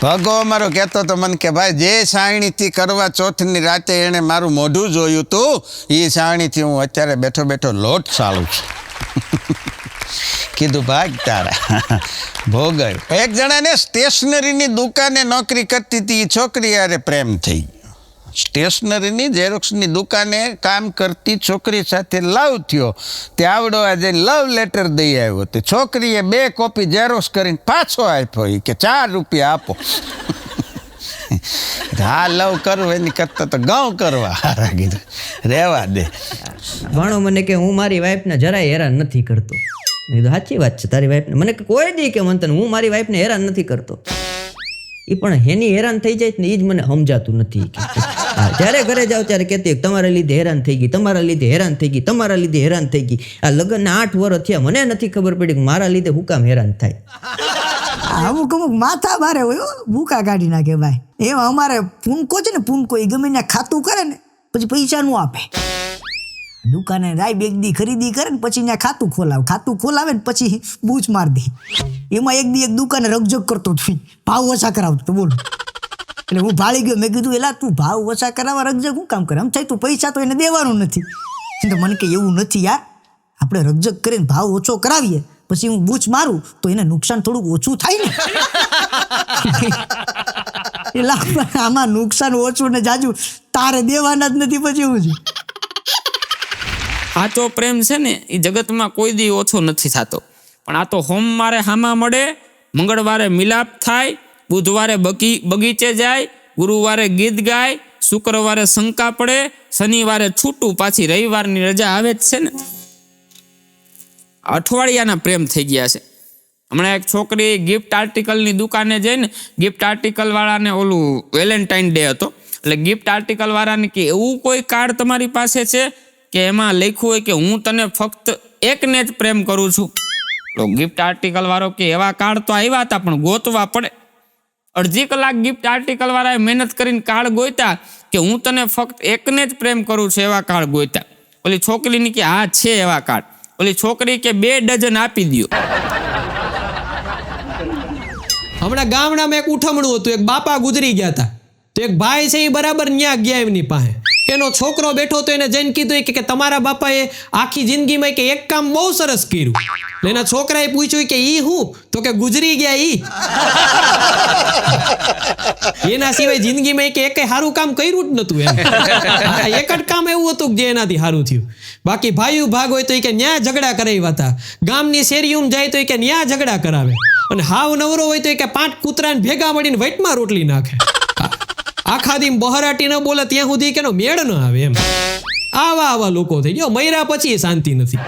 ભગો અમારો કહેતો તો મને કે ભાઈ જે સાયણીથી કરવા ચોથની રાતે એણે મારું મોઢું જોયું તું એ સાયણીથી હું અત્યારે બેઠો બેઠો લોટ ચાલું છું. કીધું ભાગ તારા ભોગવ્યું. એક જણાને સ્ટેશનરીની દુકાને નોકરી કરતી હતી. એ છોકરી યારે પ્રેમ થઈ ગયો. સ્ટેશનરીની ઝેરોક્સની દુકાને કામ કરતી છોકરી સાથે લવ થયો. તે આવડો આજે લવ લેટર દઈ આવ્યો. તે છોકરીએ 2 કોપી ઝેરોક્સ કરીને પાછો આપ્યો. કે 4 રૂપિયા આપો. હા લવ કરવું એની કરતા તો ગાઉં કરવા હારા કીધું રહેવા દે. ભણો મને કે હું મારી વાઈફને જરાય હેરાન નથી કરતો. કીધું સાચી વાત છે તારી વાઈફને. મને કોઈ દી કે મને હું મારી વાઈફને હેરાન નથી કરતો. એ પણ એની હેરાન થઈ જાય ને એ જ મને સમજાતું નથી. જ્યારે ઘરે જાવ ત્યારે કહેતી તમારા લીધે હેરાન થઈ ગઈ, તમારા લીધે હેરાન થઈ ગઈ, તમારા લીધે હેરાન થઈ ગઈ. આ લગ્નના 8 વર્ષ થયા મને નથી ખબર પડી કે મારા લીધે હું કામ હેરાન થાય. અમુક માથા મારે હોય ભૂકા કાઢી નાખે ભાઈ. એમાં અમારે પૂનકો છે ને પૂનકો એ ગમે ત્યાં ખાતું કરે ને પછી પૈસા નું આપે. દુકાને રાય બેગદી ખરીદી કરે ને પછી ત્યાં ખાતું ખોલાવે. ખાતું ખોલાવે ને પછી બૂચ માર દે. એમાં એક દુકાને રકજક કરતો હતો, ભાવ ઓછા કરાવતો તો બોલો. એટલે હું ભાળી ગયો. મેં કીધું એલા તું ભાવ ઓછા કરાવવા રકજક શું કામ કરે? આમ થાય તું પૈસા તો એને દેવાનું નથી. તો મને કે એવું નથી યાર, આપણે રકજક કરીને ભાવ ઓછો કરાવીએ પછી હું બૂચ મારું તો એને નુકસાન થોડુંક ઓછું થાય ને. એટલે આમાં નુકસાન ઓછું ને જાજુ તારે દેવાના જ નથી પછી એવું છે. સાચો પ્રેમ છે ને એ જગતમાં કોઈ દી ઓછો નથી થતો. પણ આ તો સોમવારે હામા મળે, મંગળવારે મિલાપ થાય, બુધવારે બગીચે જાય, ગુરુવારે ગીત ગાય, શુક્રવારે શંકા પડે, શનિવારે છૂટું, પાછી રવિવારની રજા આવે જ છે ને. અઠવાડિયાના પ્રેમ થઈ ગયા છે. હમણાં એક છોકરી ગિફ્ટ આર્ટિકલની દુકાને જઈને ગિફ્ટ આર્ટિકલ વાળાને ઓલું વેલેન્ટાઇન ડે હતો એટલે ગિફ્ટ આર્ટિકલ વાળાને કે એવું કોઈ કાર્ડ તમારી પાસે છે કે એમાં લખ્યું હોય કે હું તને ફક્ત એકને જ પ્રેમ કરું છું? તો ગિફ્ટ આર્ટિકલ વાળો કે એવા કાર્ડ તો આવ્યા હતા પણ ગોતવા પડે. 1.5 કલાક ગિફ્ટ આર્ટિકલ વાળાએ મહેનત કરીને કાર્ડ ગોત્યા કે હું તને ફક્ત એકને જ પ્રેમ કરું છું એવા કાર્ડ ગોત્યા. ઓલી છોકરીની કે હા છે એવા કાર્ડ. ઓલી છોકરી કે 2 ડઝન આપી દો. હમણાં ગામડામાં એક ઉઠમણું હતું. એક બાપા ગુજરી ગયા હતા તો એક ભાઈ છે એ બરાબર ન્યા ગયા એમની પાસે. એનો છોકરો બેઠો તો એને જઈને કીધું કે તમારા બાપાએ આખી જિંદગીમાં કે એક કામ બહુ સરસ કર્યું. એના છોકરાએ પૂછ્યું કે ઈ હું? તો કે ગુજરી ગયા ઈ. એના સિવાય જિંદગીમાં કે એકે સારું કામ કર્યું જ નતું. એક જ કામ એવું હતું જે એનાથી સારું થયું. બાકી ભાઈઓ ભાગ હોય તો કે ન્યા ઝઘડા કરાવ્યા હતા. ગામની શેરીઓમાં જાય તો કે ન્યા ઝઘડા કરાવે. અને હાવ નવરો હોય તો કે 5 કૂતરાને ભેગા મળીને વટમાં રોટલી નાખે. આખા દી બહરાટી ન બોલે ત્યાં સુધી કેનો મેળ ન આવે એમ. આવા લોકો થઈ ગયો. મર્યા પછી શાંતિ નથી.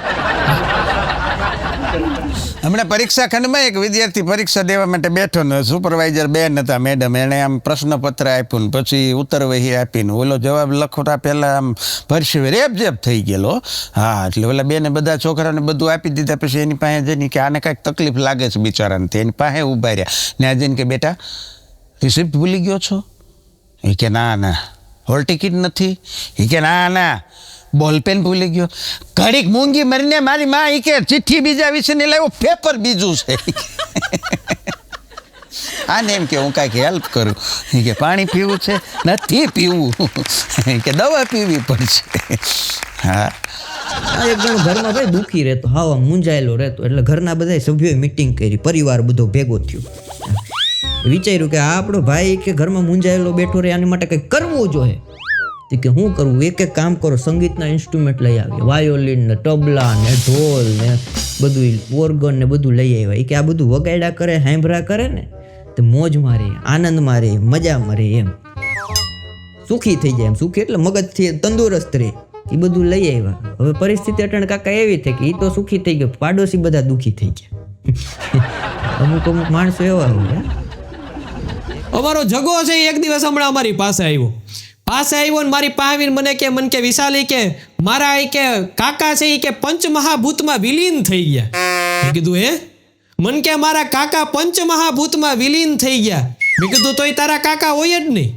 હમણાં પરીક્ષા ખંડમાં એક વિદ્યાર્થી પરીક્ષા દેવા માટે બેઠો ને સુપરવાઇઝર બેન હતા મેડમ. એણે આમ પ્રશ્નપત્ર આપ્યું ને પછી ઉત્તરવહી આપીને ઓલો જવાબ લખોટા પહેલાં આમ પરસેવે રેપઝેપ થઈ ગયેલો. હા એટલે ઓલા બેને બધા છોકરાને બધું આપી દીધા. પછી એની પાસે જઈને કે આને કાંઈક તકલીફ લાગે છે બિચારાને. તે એની પાસે ઊભા રહ્યા ને આ જઈને કે બેટા રિસિપ્ટ ભૂલી ગયો છો? એ કે ના. હોલ ટિકિટ નથી? એ કે ના. બોલપેન ભૂલી ગયો? ઘડીક મૂંગી મરીને મારી માં એ કે ચિઠ્ઠી બીજા વિશે ને લાવ્યો, પેપર બીજું છે. આને એમ કે હું કાંઈક હેલ્પ કરું. એ કે પાણી પીવું છે? નથી પીવું. કે દવા પીવી પડશે. હા એક જણ ઘરમાં ભાઈ દુઃખી રહેતો, હા મૂંઝાયેલો રહેતો. એટલે ઘરના બધા સભ્યોએ મિટિંગ કરી, પરિવાર બધો ભેગો થયો. વિચાર્યું કે આ આપણો ભાઈ કે ઘરમાં મૂંઝાયેલો બેઠો રહે, આની માટે કંઈક કરવું જોઈએ. કે શું કરવું? એક કામ કરો, સંગીતના ઇન્સ્ટ્રુમેન્ટ લઈ આવીએ. વાયોલિન ને તબલા ને ઢોલ ને બધું ઓર્ગન ને બધું લઈ આવ્યા. એ કે આ બધું વગાડ્યા કરે, સાંભળા કરે ને તો મોજ મારે, આનંદ મારે, મજા મારે, એમ સુખી થઈ જાય. એમ સુખી એટલે મગજથી તંદુરસ્ત રહે. એ બધું લઈ આવ્યા. હવે પરિસ્થિતિ અટણ કાકા એવી થઈ કે એ તો સુખી થઈ ગયો, પાડોશી બધા દુઃખી થઈ ગયા. અમુક માણસો એવા હોય. અમારો જગો છે એક દિવસ હમણાં અમારી પાસે આવ્યો ને મારી પાસે મને કે વિશાલી કે મારા એ કે કાકા છે એ કે પંચમહાભૂતમાં વિલીન થઈ ગયા. મેં કીધું હે? મન કે મારા કાકા પંચમહાભૂતમાં વિલીન થઈ ગયા. મેં કીધું તોય તારા કાકા હોય જ નહીં.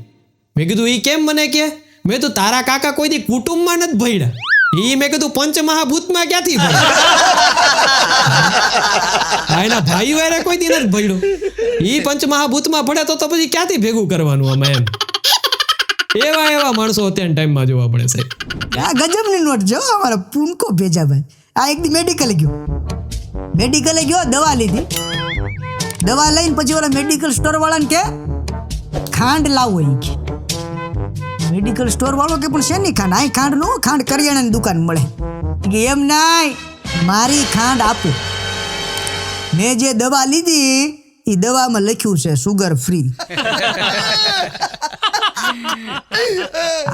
મેં કીધું એ કેમ? મને કે મેં તો તારા કાકા કોઈ દી કુટુંબમાં નથી ભળ્યા. ઈ મેં કીધું પંચમહાભૂતમાં ક્યાંથી ભળે? હા, એના ભાઈઓ હારે કોઈ દી નથી ભળ્યું. ઈ પંચમહાભૂતમાં ભળે તો પછી ક્યાંથી ભેગું કરવાનું આમાં એમ. એવા માણસો અત્યારના ટાઈમમાં જોવા પડે સાહેબ. આ ગજબની નોટ જો અમારા પૂનકો ભેજા ભાઈ. આ એક દી મેડિકલે ગયો દવા લીધી. દવા લઈને પછી ઓલા મેડિકલ સ્ટોર વાળાને કે ખાંડ લાવો ઈ કે. મેડિકલ સ્ટોર વાળો કે પણ શેની ખાંડ? આ ખાંડ નો, ખાંડ કરિયાણાની દુકાન મળે. કે એમ નાય, મારી ખાંડ આપો. મેં જે દવા લીધી એ દવામાં લખ્યું છે સુગર ફ્રી.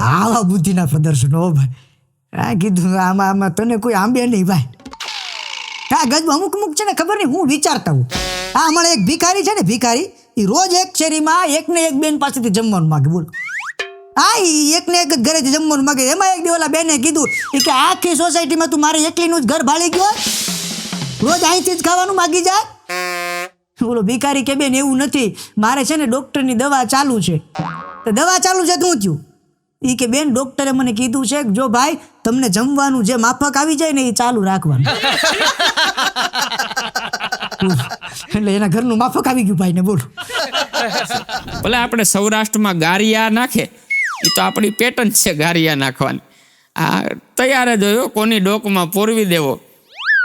આવા બુદ્ધિના પ્રદર્શન હો ભાઈ. આ કીધું આમાં તને કોઈ આંબે નહીં ભાઈ. હા ગજબ અમુક છે ને, ખબર નહીં હું વિચારતા હું. હા અમારે એક ભિખારી છે ને, ભિખારી એ રોજ એક શેરીમાં એક ને એક બેન પાસેથી જમવાનું માગે. બોલો, હા એક ને એક જ ઘરેથી જમવાનું માગે. એમાં એક દિવસ ઓલા બેને કીધું કે આખી સોસાયટીમાં તું મારે એકલીનું જ ઘર ભાળી ગયો, રોજ અહીંથી જ ખાવાનું માગી જાય. બોલો ભિખારી કે બેન એવું નથી, મારે છે ને ડૉક્ટરની દવા ચાલુ છે. તો દવા ચાલુ છે તું થયું? એ કે બેન ડૉક્ટરે મને કીધું છે કે જો ભાઈ તમને જમવાનું જે માફક આવી જાય ને એ ચાલુ રાખવાનું. એટલે એના ઘરનું માફક આવી ગયું ભાઈ ને. બોલો, ભલે આપણે સૌરાષ્ટ્રમાં ગારિયા નાખે, એ તો આપણી પેટર્ન છે ગારિયા નાખવાની. આ તૈયાર જ હોય, કોની ડોકમાં પોરવી દેવો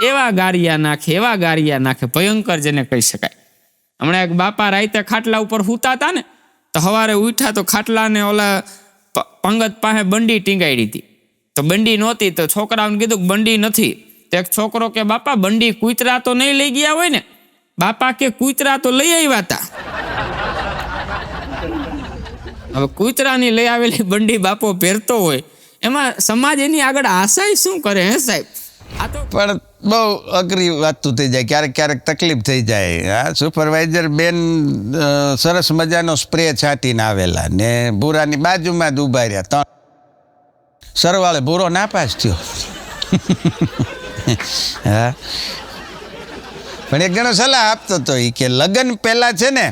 એવા ગારિયા નાખે, ભયંકર જેને કહી શકાય. હમણાં એક બાપા રાતે ખાટલા ઉપર સૂતા હતા ને, તો સવારે ઉઠ્યા તો ખાટલાને ઓલા પંગત પાસે બંડી ટીંગાડી હતી. તો બંડી નહોતી, તો છોકરાઓને કીધું કે બંડી નથી. તો એક છોકરો કે બાપા બંડી કૂતરા તો નહીં લઈ ગયા હોય ને? બાપા કે કૂતરા તો લઈ આવ્યા હતા. હવે કૂતરાની લઈ આવેલી બંડી બાપો પહેરતો હોય, એમાં સમાજ એની આગળ આશાય શું કરે હે સાહેબ? આ તો પણ બહુ અઘરી વાતું થઈ જાય, ક્યારેક તકલીફ થઈ જાય. હા, સુપરવાઇઝર બેન સરસ મજાનો સ્પ્રે છાંટીને આવેલા ને ભૂરાની બાજુમાં જ ઊભા રહ્યા. 3 સરવાળે ભૂરો નાપાસ થયો. હા, પણ એક જણો સલાહ આપતો હતો, એ કે લગ્ન પહેલા છે ને,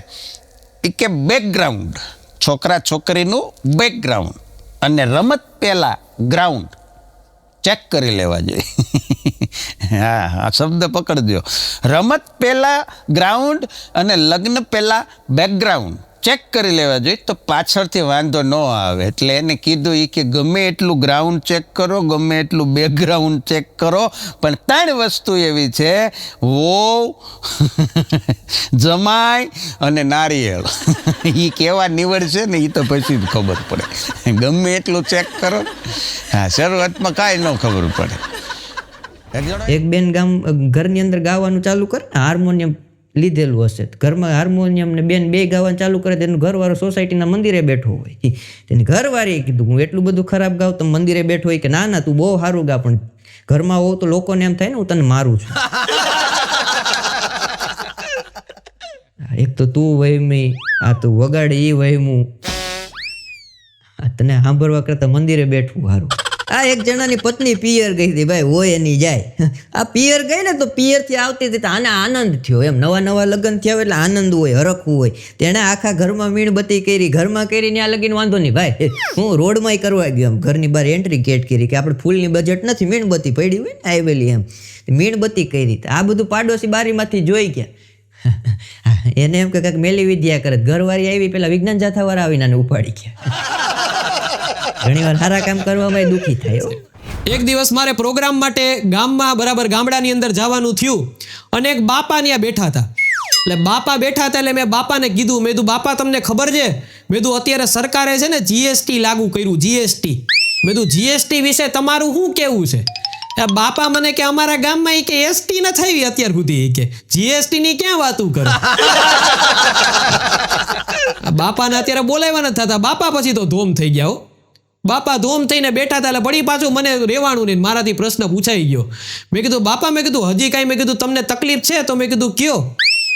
એ કે બેકગ્રાઉન્ડ, છોકરા છોકરીનું બેકગ્રાઉન્ડ અને રમત પહેલા ગ્રાઉન્ડ ચેક કરી લેવા જોઈએ. હા, આ શબ્દ પકડજો. રમત પહેલા ગ્રાઉન્ડ અને લગ્ન પહેલા બેકગ્રાઉન્ડ ચેક કરી લેવા જોઈએ, તો પાછળથી વાંધો ન આવે. એટલે એને કીધું એ કે ગમે એટલું ગ્રાઉન્ડ ચેક કરો, ગમે એટલું બેકગ્રાઉન્ડ ચેક કરો, પણ 3 વસ્તુ એવી છે: વહુ, જમાઈ અને નારિયેળ. એ કેવા નીવડશે ને એ તો પછી જ ખબર પડે. ગમે એટલું ચેક કરો. હા, શરૂઆતમાં કાંઈ ન ખબર પડે. એક બેન ઘરની અંદર ગાવાનું ચાલુ કરે, હાર્મોનિયમ લીધેલું હશે, ઘરમાં હાર્મોનિયમ ને બેન બે ગાવાનું ચાલુ કરે. તેનું ઘરવાળો સોસાયટીના મંદિરે બેઠો હોય. તેની ઘરવાળીએ કીધું હું એટલું બધું ખરાબ ગાઉં, તમે મંદિરે બેઠો હોય કે ના તું બહુ સારું ગા, પણ ઘરમાં હોવ તો લોકોને એમ થાય ને હું તને મારું છું. એક તો તું વહેમી, આ તું વગાડે એ વહેમું, તને સાંભળવા કરતા મંદિરે બેઠવું સારું. આ એક જણાની પત્ની પિયર ગઈ હતી ભાઈ, હોય એની જાય. આ પિયર ગઈ ને તો પિયરથી આવતી હતી, આને આનંદ થયો. એમ નવા લગ્ન થયા એટલે આનંદ હોય, હરખવું હોય. તેણે આખા ઘરમાં મીણબત્તી કરી, ઘરમાં કરીને આ લગીને વાંધો નહીં ભાઈ, હું રોડમાંય કરવા ગયો. એમ ઘરની બહાર એન્ટ્રી ગેટ કરી કે આપણે ફૂલની બજેટ નથી, મીણબત્તી પડી હોય ને આવેલી, એમ મીણબત્તી કરી. આ બધું પાડોશી બારીમાંથી જોઈ ગયા. એને એમ કે કાંઈક મેલી વિદ્યા કરે. ઘરવાળી આવી, પેલા વિજ્ઞાન જાથાવાળા આવીને આને ઉપાડી ગયા. ઘણી વાર સારા કામ કરવામાં દુઃખી થાય. એક દિવસ મારે પ્રોગ્રામ માટે ગામમાં બરાબર ગામડાની અંદર જવાનું થયું, અને એક બાપા ત્યાં બેઠા હતા. એટલે બાપા બેઠા હતા એટલે મેં બાપાને કીધું, મેં કીધું બાપા તમને ખબર છે? મેં કીધું અત્યારે સરકારે છે ને GST લાગુ કર્યું, GST. મેં કીધું GST વિશે તમારું શું કેવું છે? બાપા મને કે અમારા ગામમાં કે ST ન થઈ અત્યાર સુધી, કે GST ની ક્યાં વાતું કરે. બાપાને અત્યારે બોલાવ્યા નથી થતા. બાપા પછી તો ધોમ થઈ ગયા હો. બાપા ધોમ થઈને બેઠા હતા એટલે વળી પાછું મને રહેવાનું નહીં, મારાથી પ્રશ્ન પૂછાઈ ગયો. મેં કીધું બાપા, મેં કીધું હજી કાંઈ, મેં કીધું તમને તકલીફ છે? તો મેં કીધું કયો?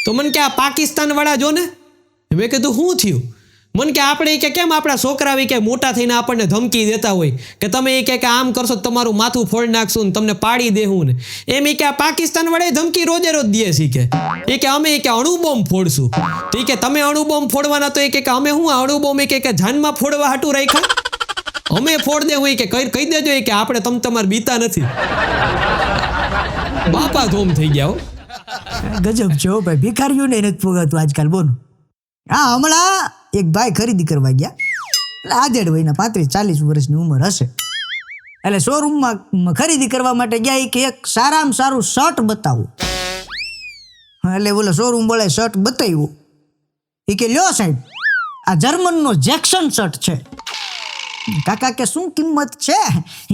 તો મને કે આ પાકિસ્તાન વાળા જો ને. મેં કીધું શું થયું? મને કે આપણે કે કેમ આપણા છોકરા કે મોટા થઈને આપણને ધમકી દેતા હોય કે તમે કે આમ કરશો તો તમારું માથું ફોડી નાખશું ને તમને પાડી દેવું ને એમ. કે આ પાકિસ્તાન વાળા ધમકી રોજે રોજ દે છે કે અમે કે અણુબોમ્બ ફોડશું. તો કે તમે અણુબોમ્બ ફોડવાના, તો કે અમે શું અણુબોમ્બ કે જાનમાં ફોડવા હાટું રાખ્યા? અમે ફોડ દે હોય કે કહી દેજો કે આપણે તમારે બીતા નથી. બાપા ધોમ થઈ ગયા હો. ગજબ છે હો ભાઈ, ભિખારીઓને નથી પોગાતું આજકાલ. બોલો, હા હમણાં એક ભાઈ ખરીદી કરવા ગયા, એટલે આધેડ ભાઈના 35-40 વર્ષની ઉંમર હશે. એટલે શોરૂમમાં ખરીદી કરવા માટે ગયા કે એક સારામાં સારું શર્ટ બતાવો. એટલે બોલે શોરૂમ બોલે શર્ટ બતાવ્યું. એ કે લ્યો સાહેબ, આ જર્મનનો જેક્શન શર્ટ છે. કાકા કે શું કિંમત છે?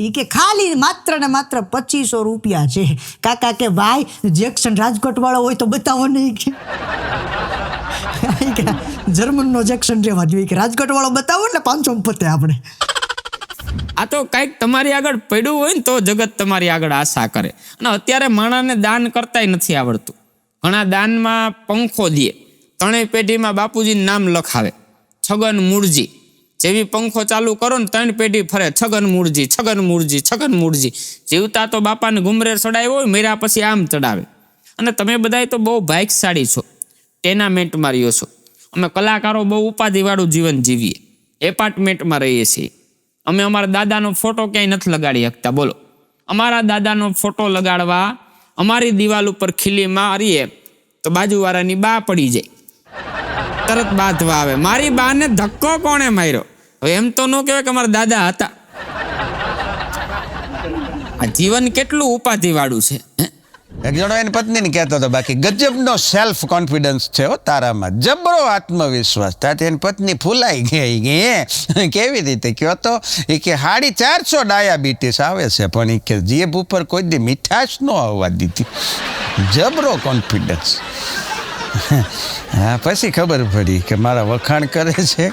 એ કે ખાલી માત્ર ને માત્ર 2500 રૂપિયા છે. કાકા કે ભાઈ જેક્શન રાજકોટ વાળો હોય તો બતાવો નહીં કે. જર્મનનો જેક્શન રહેવા જોઈએ, કે રાજકોટ વાળો બતાવો એટલે 500 પતે આપણે. આ તો કંઈક તમારી આગળ પડ્યું હોય ને તો જગત તમારી આગળ આશા કરે. અને અત્યારે માણસને દાન કરતાય નથી આવડતું. ઘણા દાનમાં પંખો દે, 3 પેઢીમાં બાપુજીનું નામ લખાવે, છગન મૂળજી. જેવી પંખો ચાલુ કરો ને 3 પેઢી ફરે, છગન મૂળજી, છગન મૂળજી, છગન મૂળજી. જીવતા તો બાપાને ગુમરેર ચડાવ્યો હોય, મર્યા પછી આમ ચડાવે. અને તમે બધાય તો બહુ ભાગ્યશાળી છો, ટેનામેન્ટમાં રહ્યો છો. અમે કલાકારો બહુ ઉપાધિવાળું જીવન જીવીએ, એપાર્ટમેન્ટમાં રહીએ છીએ. અમે અમારા દાદાનો ફોટો ક્યાંય નથી લગાડી શકતા. બોલો, અમારા દાદાનો ફોટો લગાડવા અમારી દિવાલ ઉપર ખીલી મારીએ તો બાજુવાળાની બા પડી જાય, તરત બાંધવા આવે. મારી બાને ધક્કો કોણે માર્યો? હવે એમ તો ન કહેવાય કે અમારા દાદા હતા. આ જીવન કેટલું ઉપાધિવાળું છે. એક જણો એની પત્નીને કહેતો હતો, બાકી ગજબનો સેલ્ફ કોન્ફિડન્સ છે હો તારામાં, જબરો આત્મવિશ્વાસ. ત્યાંથી એની પત્ની ફૂલાઈ ગઈ કે કેવી રીતે કયો તો? એ કે 450 ડાયાબિટીસ આવે છે, પણ એ કે જીભ ઉપર કોઈ દી મીઠાશ ન આવવા દીધી. જબરો કોન્ફિડન્સ. હા, પછી ખબર પડી કે મારા વખાણ કરે છે.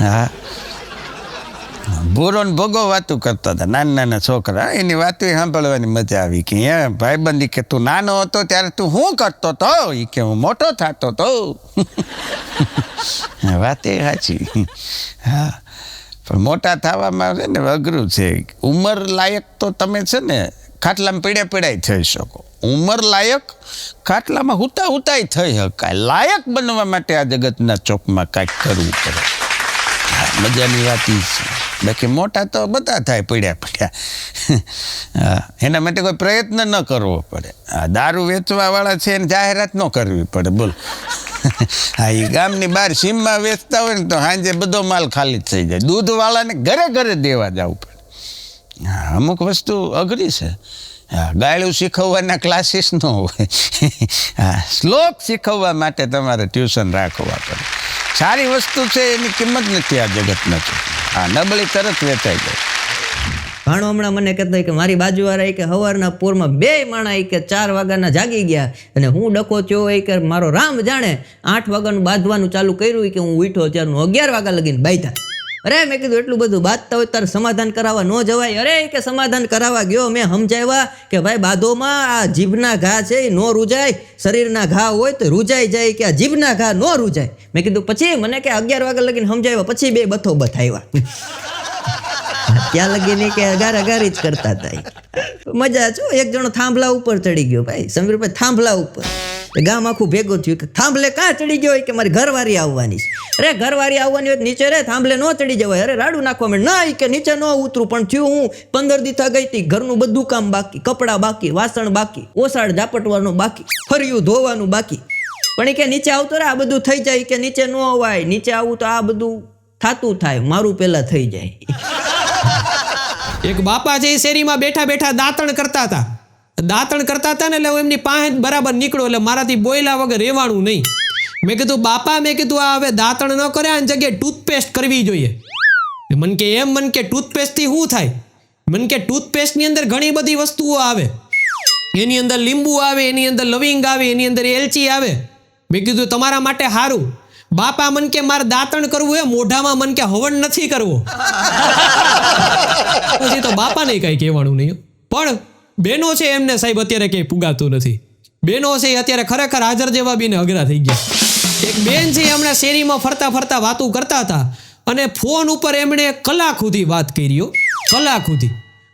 હા, ભૂરો ને ભોગો વાતું કરતા હતા નાના છોકરા. એની વાતો સાંભળવાની મજા આવી કે હે ભાઈબંધી કે તું નાનો હતો ત્યારે તું શું કરતો હતો? એ કે હું મોટો થતો હતો. વાત એ સાચી. હા, પણ મોટા થવામાં છે ને અઘરું છે. ઉંમર લાયક તો તમે છે ને ખાટલામાં પીડાય થઈ શકો. ઉંમર લાયક ખાટલામાં હુતાય થઈ શકાય. લાયક બનવા માટે આ જગતના ચોકમાં કાંઈક કરવું પડે. મજાની વાત એ છે. બાકી મોટા તો બધા થાય પડ્યા. એના માટે કોઈ પ્રયત્ન ન કરવો પડે. આ દારૂ વેચવાવાળા છે એને જાહેરાત ન કરવી પડે. બોલ, હા, એ ગામની બહાર સીમમાં વેચતા હોય ને તો સાંજે બધો માલ ખાલી થઈ જાય. દૂધવાળાને ઘરે દેવા જવું પડે. હા, અમુક વસ્તુ અઘરી છે. હા, ગાળું શીખવવાના ક્લાસીસ ન હોય. હા, શ્લોક શીખવવા માટે તમારે ટ્યુશન રાખવા પડે. સારી વસ્તુ છે, એની કિંમત નથી આ જગતમાં. હા, નબળી તરત વેચાઈ જાય. ભાણો હમણાં મને કહેતા કે મારી બાજુવાળા કે સવારના પોરમાં 2 માણા કે 4 વાગ્યાના જાગી ગયા અને હું ડકો થયો કે મારો રામ જાણે 8 વાગ્યાનું બાંધવાનું ચાલુ કર્યું કે હું ઉઠ્યો ત્યારનું 11 વાગ્યા લગીને બાંધ્યા. અરે મેં કીધું એટલું બધું બાંધતા હોય તારે સમાધાન કરાવવા ન જવાય? અરે કે સમાધાન કરાવવા ગયો, મેં સમજાવ્યા કે ભાઈ બાધોમાં આ જીભના ઘા છે એ ન રૂજાય, શરીરના ઘા હોય તો રૂજાઈ જાય, કે આ જીભના ઘા ન રૂજાય. મેં કીધું પછી મને કે 11 વાગ્યા લગીને સમજાવ્યા, પછી 2 બથોબથ આવ્યા. ત્યાં લગીને કે અગારી જ કરતા હતા. મજા છો. એક જણો થાંભલા ઉપર ચડી ગયો. ભાઈ સમીરભાઈ થાંભલા ઉપર, ગામ આખું ભેગું થયું કે થાંભલે કાં ચડી ગયો કે મારી ઘરવાળી આવવાની છે. અરે ઘરવાળી આવવાની હોય નીચે રે, થાંભલે ન ચડી જવાય. અરે રાડું નાખવા માંડ. ના કે નીચે ન ઉતરું. પણ થયું હું 15 દી ગઈ હતી, ઘરનું બધું કામ બાકી, કપડાં બાકી, વાસણ બાકી, ઓસાડ ઝાપટવાનું બાકી, ફર્યું ધોવાનું બાકી. પણ એ કે નીચે આવતો રે, આ બધું થઈ જાય. કે નીચે ન અવાય, નીચે આવું તો આ બધું થાતું થાય, મારું પહેલા થઈ જાય. એક બાપા છે એ શેરીમાં બેઠા દાંતણ કરતા હતા ને એટલે હું એમની પાસે બરાબર નીકળો, એટલે મારાથી બોયલા વગર રહેવાનું નહીં. મેં કીધું બાપા, મેં કીધું આ હવે દાંતણ ન કરે, આની જગ્યાએ ટૂથપેસ્ટ કરવી જોઈએ. મન કે ટૂથપેસ્ટથી શું થાય? મન કે ટૂથપેસ્ટની અંદર ઘણી બધી વસ્તુઓ આવે. એની અંદર લીંબુ આવે, એની અંદર લવિંગ આવે, એની અંદર એલચી આવે. મેં કીધું તમારા માટે સારું. બાપા મન કે મારે દાંતણ કરવું એ મોઢામાં મન કે હવન નથી કરવો. પછી તો બાપાને કઈ કહેવાનું નહીં. પણ બેનો છે એમને સાહેબ અત્યારે કંઈ પુગાતું નથી. બેનો છે અત્યારે ખરેખર હાજર જેવા બીને અઘરા થઈ ગયા. એક બેન છે હમણાં શેરીમાં ફરતા વાતું કરતા હતા અને ફોન ઉપર એમણે કલાક સુધી વાત કરી.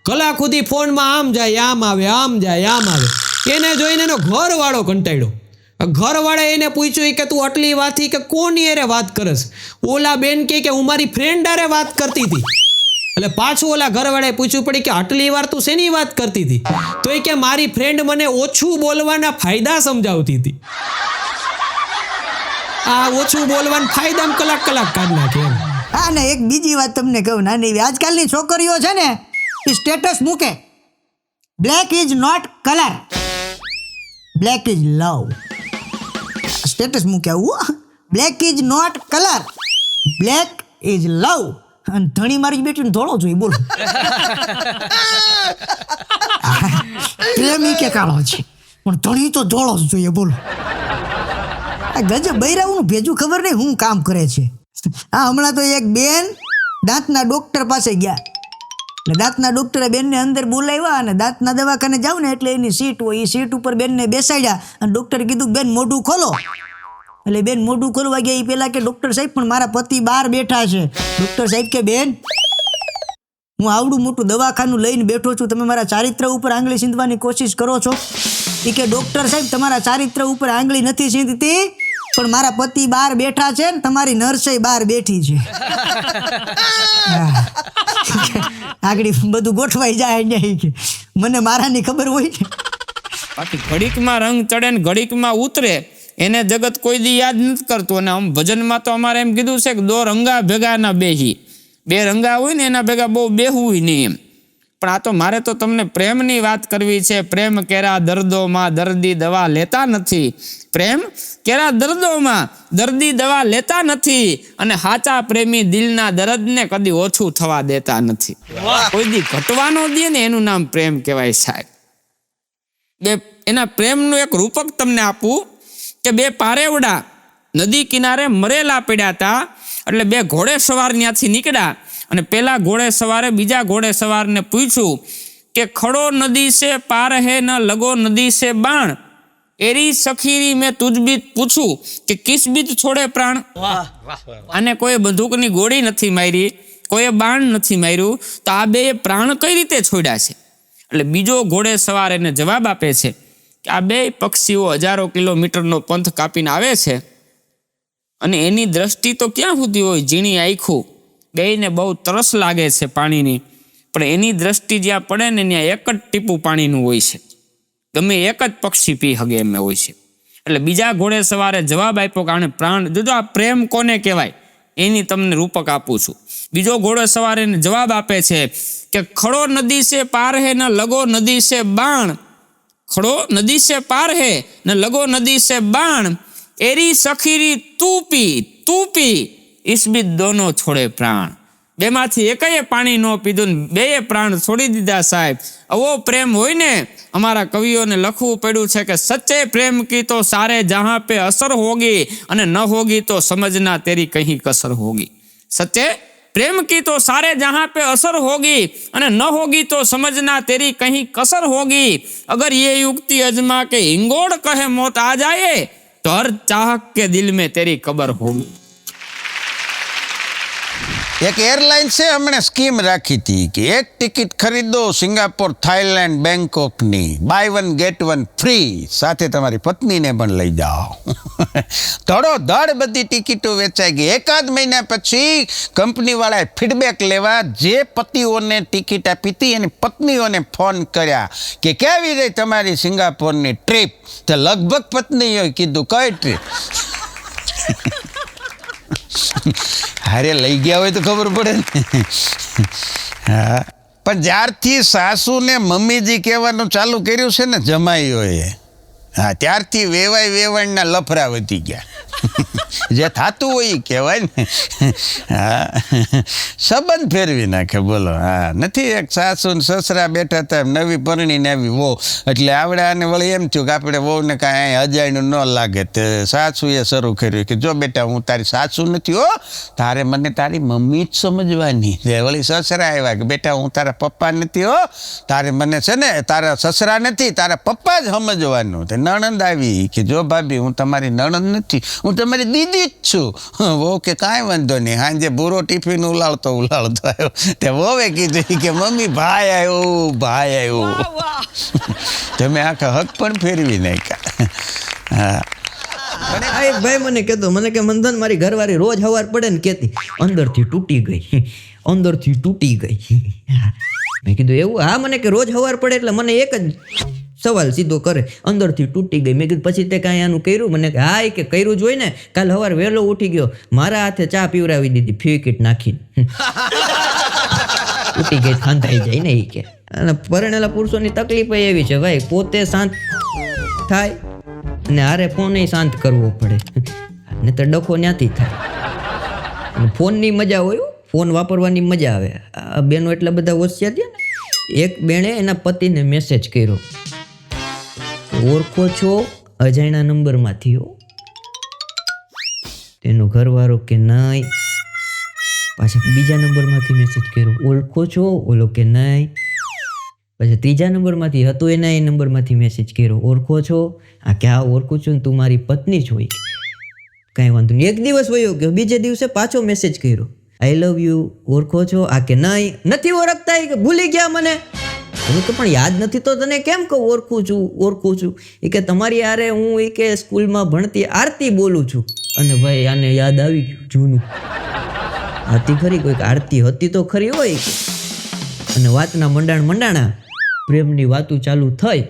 કલાક સુધી ફોનમાં આમ જાય આમ આવે, આમ જાય આમ આવે. એને જોઈને એનો ઘરવાળો કંટાળ્યો. ઘરવાળાએ એને પૂછ્યું કે તું આટલી વાતથી કે કોની અરે વાત કરસ? ઓલા બેન કે હું મારી ફ્રેન્ડ અરે વાત કરતી હતી. એટલે પાછું ઓલા ઘરવાળાએ પૂછવું પડી કે આટલી વાર તું શેની વાત કરતી હતી? તો એ કે મારી ફ્રેન્ડ મને ઓછું બોલવાના ફાયદા સમજાવતી હતી. આ ઓછું બોલવાના ફાયદામાં કલાક કાઢ નાખે એમ. હા ને એક બીજી વાત તમને કહું, નાની એવી, આજકાલની છોકરીઓ છે ને એ સ્ટેટસ મૂકે, black is not colour, black is love. Status મૂકે આવું, black is not colour, black is love. અને ધણી મારી બેટીને ધોળો જોઈએ, બોલો. પ્રેમી કે કાળો છે પણ ધણી તો ધોળો જ જોઈએ, બોલો. આ ગજબ બૈરાઓનું ભેજું ખબર નહીં હું કામ કરે છે. હા, હમણાં તો એક બેન દાંતના ડોક્ટર પાસે ગયા, એટલે દાંતના ડોક્ટરે બેનને અંદર બોલાવ્યા અને દાંતના દવાખાને જાવ ને એટલે એની સીટ હોય, એ સીટ ઉપર બેનને બેસાડ્યા અને ડોક્ટરે કીધું બેન મોઢું ખોલો. એટલે બેન મોઢું ખોલવા ગયા, એ પેલા કે ડોક્ટર સાહેબ પણ મારા પતિ બહાર બેઠા છે. ડોક્ટર સાહેબ કે બેન હું આવડું મોટું દવાખાનું લઈને બેઠો છું, તમે મારા ચારિત્ર ઉપર આંગળી સીંધવાની કોશિશ કરો છો? એ કે ડોક્ટર સાહેબ તમારા ચારિત્ર ઉપર આંગળી નથી સીંધતી, પણ મારા પતિ બહાર બેઠા છે ને તમારી નર્સે બહાર બેઠી છે. આગળ બધું ગોઠવાઈ જાય નહીં કે મને મારાની ખબર હોય ને. બાકી ઘડીકમાં રંગ ચડે ને ઘડીકમાં ઉતરે એને જગત કોઈ દી યાદ નથી કરતું. અને આમ ભજનમાં તો અમારે એમ કીધું છે કે દો રંગા ભેગા ના બેહી, બે રંગા હોય ને એના ભેગા બહુ બેહવું નહીં એમ. પણ આ તો મારે તો તમને પ્રેમની વાત કરવી છે. પ્રેમ કેરા દર્દોમાં દર્દી દવા લેતા નથી, પ્રેમ કેરા દર્દોમાં દર્દી દવા લેતા નથી, અને સાચા પ્રેમી દિલના દર્દને કદી ઓછું થવા દેતા નથી. કોઈ દી ઘટવાનો દે ને એનું નામ પ્રેમ કહેવાય સાહેબ. બે એના પ્રેમનું એક રૂપક તમને આપું કે બે પારેવડા નદી કિનારે મરેલા પડ્યા હતા. એટલે બે ઘોડે સવાર ત્યાંથી નીકળ્યા અને પેલા ઘોડે સવારે બીજા ઘોડે સવારને પૂછ્યું કે ખડો નદી સે પાર હે ન લગો નદી સે બાણ, એરી સખીરી મેં તુજ બીત પૂછું કે કિસ બીત છોડે પ્રાણ. અને કોઈ બંદૂકની ગોળી નથી મારી, કોઈ બાણ નથી માર્યું, તો આ બે પ્રાણ કઈ રીતે છોડ્યા છે? એટલે બીજો ઘોડે સવાર એને જવાબ આપે છે કે આ બે પક્ષીઓ હજારો કિલોમીટરનો પંથ કાપીને આવે છે અને એની દ્રષ્ટિ તો ક્યાં સુધી હોય, ઝીણી આંખું, બેયને બહુ તરસ લાગે છે પાણીની, પણ એની દ્રષ્ટિ જ્યાં પડે ને ત્યાં એક જ ટીપું પાણીનું હોય છે, ગમે એક જ પક્ષી પી હગે એમ હોય છે. એટલે બીજા ઘોડે સવારે જવાબ આપ્યો કે આને પ્રાણ જોજો, આ પ્રેમ કોને કહેવાય એની તમને રૂપક આપું છું. બીજો ઘોડો સવારે એને જવાબ આપે છે કે ખડો નદી સે પાર હે ન લગો નદી સે બાણ, ખડો નદી સે પાર હે ન લગો નદી સે બાણ, એરી સખીરી તું પી ઇસ બીત દોનો છોડે પ્રાણ. બેમાંથી એકએ પાણી ન પીધું ને બેએ પ્રાણ છોડી દીધા સાહેબ. આવો પ્રેમ હોય ને, અમારા કવિઓને લખવું પડ્યું છે કે સચ્ચે પ્રેમ કી તો સારે જહાં પે અસર હોગી, અને ન હોગી તો સમજના તેરી કहीं કસર હોગી. સચ્ચે प्रेम की तो सारे जहां पे असर होगी, અને न होगी तो समझना तेरी कहीं कसर होगी. अगर ये युक्ति अजमा के हिंगोड़ कहे मौत आ जाए, तो हर चाहक के दिल में तेरी कबर होगी. એક એરલાઇન છે હમણાં સ્કીમ રાખી હતી કે એક ટિકિટ ખરીદો સિંગાપોર, થાઈલેન્ડ, બેંકોકની, buy one get one free, સાથે તમારી પત્નીને પણ લઈ જાઓ. ધડોધડ બધી ટિકિટો વેચાઈ ગઈ. એકાદ મહિના પછી કંપનીવાળાએ ફીડબેક લેવા જે પતિઓને ટિકિટ આપી હતી એની પત્નીઓને ફોન કર્યા કે કેવી રહી તમારી સિંગાપોરની ટ્રીપ? તો લગભગ પત્નીઓએ કીધું કઈ ટ્રીપ? હારે લઈ ગયા હોય તો ખબર પડે ને. હા, પણ જ્યારથી સાસુ ને મમ્મીજી કહેવાનું ચાલુ કર્યું છે ને જમાઈઓએ, હા, ત્યારથી વેવાણના લફરા વધી ગયા. જે થતું હોય એ કહેવાય ને. હા, સંબંધ ફેરવી નાખે, બોલો. હા, નથી એક સાસુ ને સસરા બેઠા હતા, નવી પરણીને આવી વહુ, એટલે આવડાને વળી એમ થયું કે આપણે વહુને કાંઈ અજાણ્યું ન લાગે. તે સાસુએ શરૂ કર્યું કે જો બેટા, હું તારી સાસુ નથી હો, તારે મને તારી મમ્મી જ સમજવાની. વળી સસરા આવ્યા કે બેટા, હું તારા પપ્પા નથી હો, તારે મને છે ને તારા સસરા નથી, તારા પપ્પા જ સમજવાનું. તે નણંદ આવી કે જો ભાભી, હું તમારી નણંદ નથી, હું તમારી દીદી જ છું. ઓકે, કાંઈ વાંધો નહીં. સાંજે બુરો ટિફિન ઉલાળતો આવ્યો, તે વોવે કીધું કે મમ્મી ભાઈ આવ્યો. તમે આખા હક પણ ફેરવી નાખ્યા. હા, આ એક ભાઈ મને કહેતો, મને કે મંથન મારી ઘરવાળી રોજ સવાર પડે ને કહેતી અંદરથી તૂટી ગઈ, અંદરથી તૂટી ગઈ. મેં કીધું એવું? હા, મને કે રોજ સવાર પડે એટલે મને એક જ સવાલ સીધો કરે, અંદરથી તૂટી ગઈ. મેં કીધું પછી તે કાંઈ આનું કર્યું? મને કે હા, કે કર્યું જ હોય ને. કાલ સવાર વહેલો ઉઠી ગયો, મારા હાથે ચા પીવડાવી દીધી ફ્યુકીટ નાખીને. તૂટી ગઈ ખાંધાઈ જાય ને એ કે. અને પરણેલા પુરુષોની તકલીફ એવી છે ભાઈ, પોતે શાંત થાય અને હારે ફોન શાંત કરવો પડે, ને તો ડખો ન્યાથી થાય. અને ફોનની મજા હોય, ફોન વાપરવાની મજા આવે. આ બેનો એટલા બધા હોશિયાર છે ને. એક બેણે એના પતિને મેસેજ કર્યો, ઓળખો છો અજાણ્યા નંબરમાંથી હો. તેનો ઘરવાળો કે નહીં. પાછા બીજા નંબરમાંથી મેસેજ કર્યો, ઓળખો છો? ઓલો કે નહીં. પછી ત્રીજા નંબરમાંથી હતો એના એ નંબરમાંથી મેસેજ કર્યો, ઓળખો છો? આ કે હા ઓળખું છું, તું મારી પત્ની જ હોય. કાંઈ વાંધો નહીં. એક દિવસ વયો ગયો, બીજે દિવસે પાછો મેસેજ કર્યો, આઈ લવ યુ, ઓળખો છો? આ કે નહીં, નથી ઓળખતા, કે ભૂલી ગયા મને. હું તો પણ યાદ નથી તો તને કેમ કહું ઓળખું છું, ઓળખું છું? એ કે તમારી હારે હું એ કે સ્કૂલમાં ભણતી આરતી બોલું છું. અને ભાઈ આને યાદ આવી ગયું જૂનું. હતી ખરી કોઈક આરતી હતી તો ખરી હોય. અને વાતના મંડાણા પ્રેમની વાતું ચાલુ થઈ.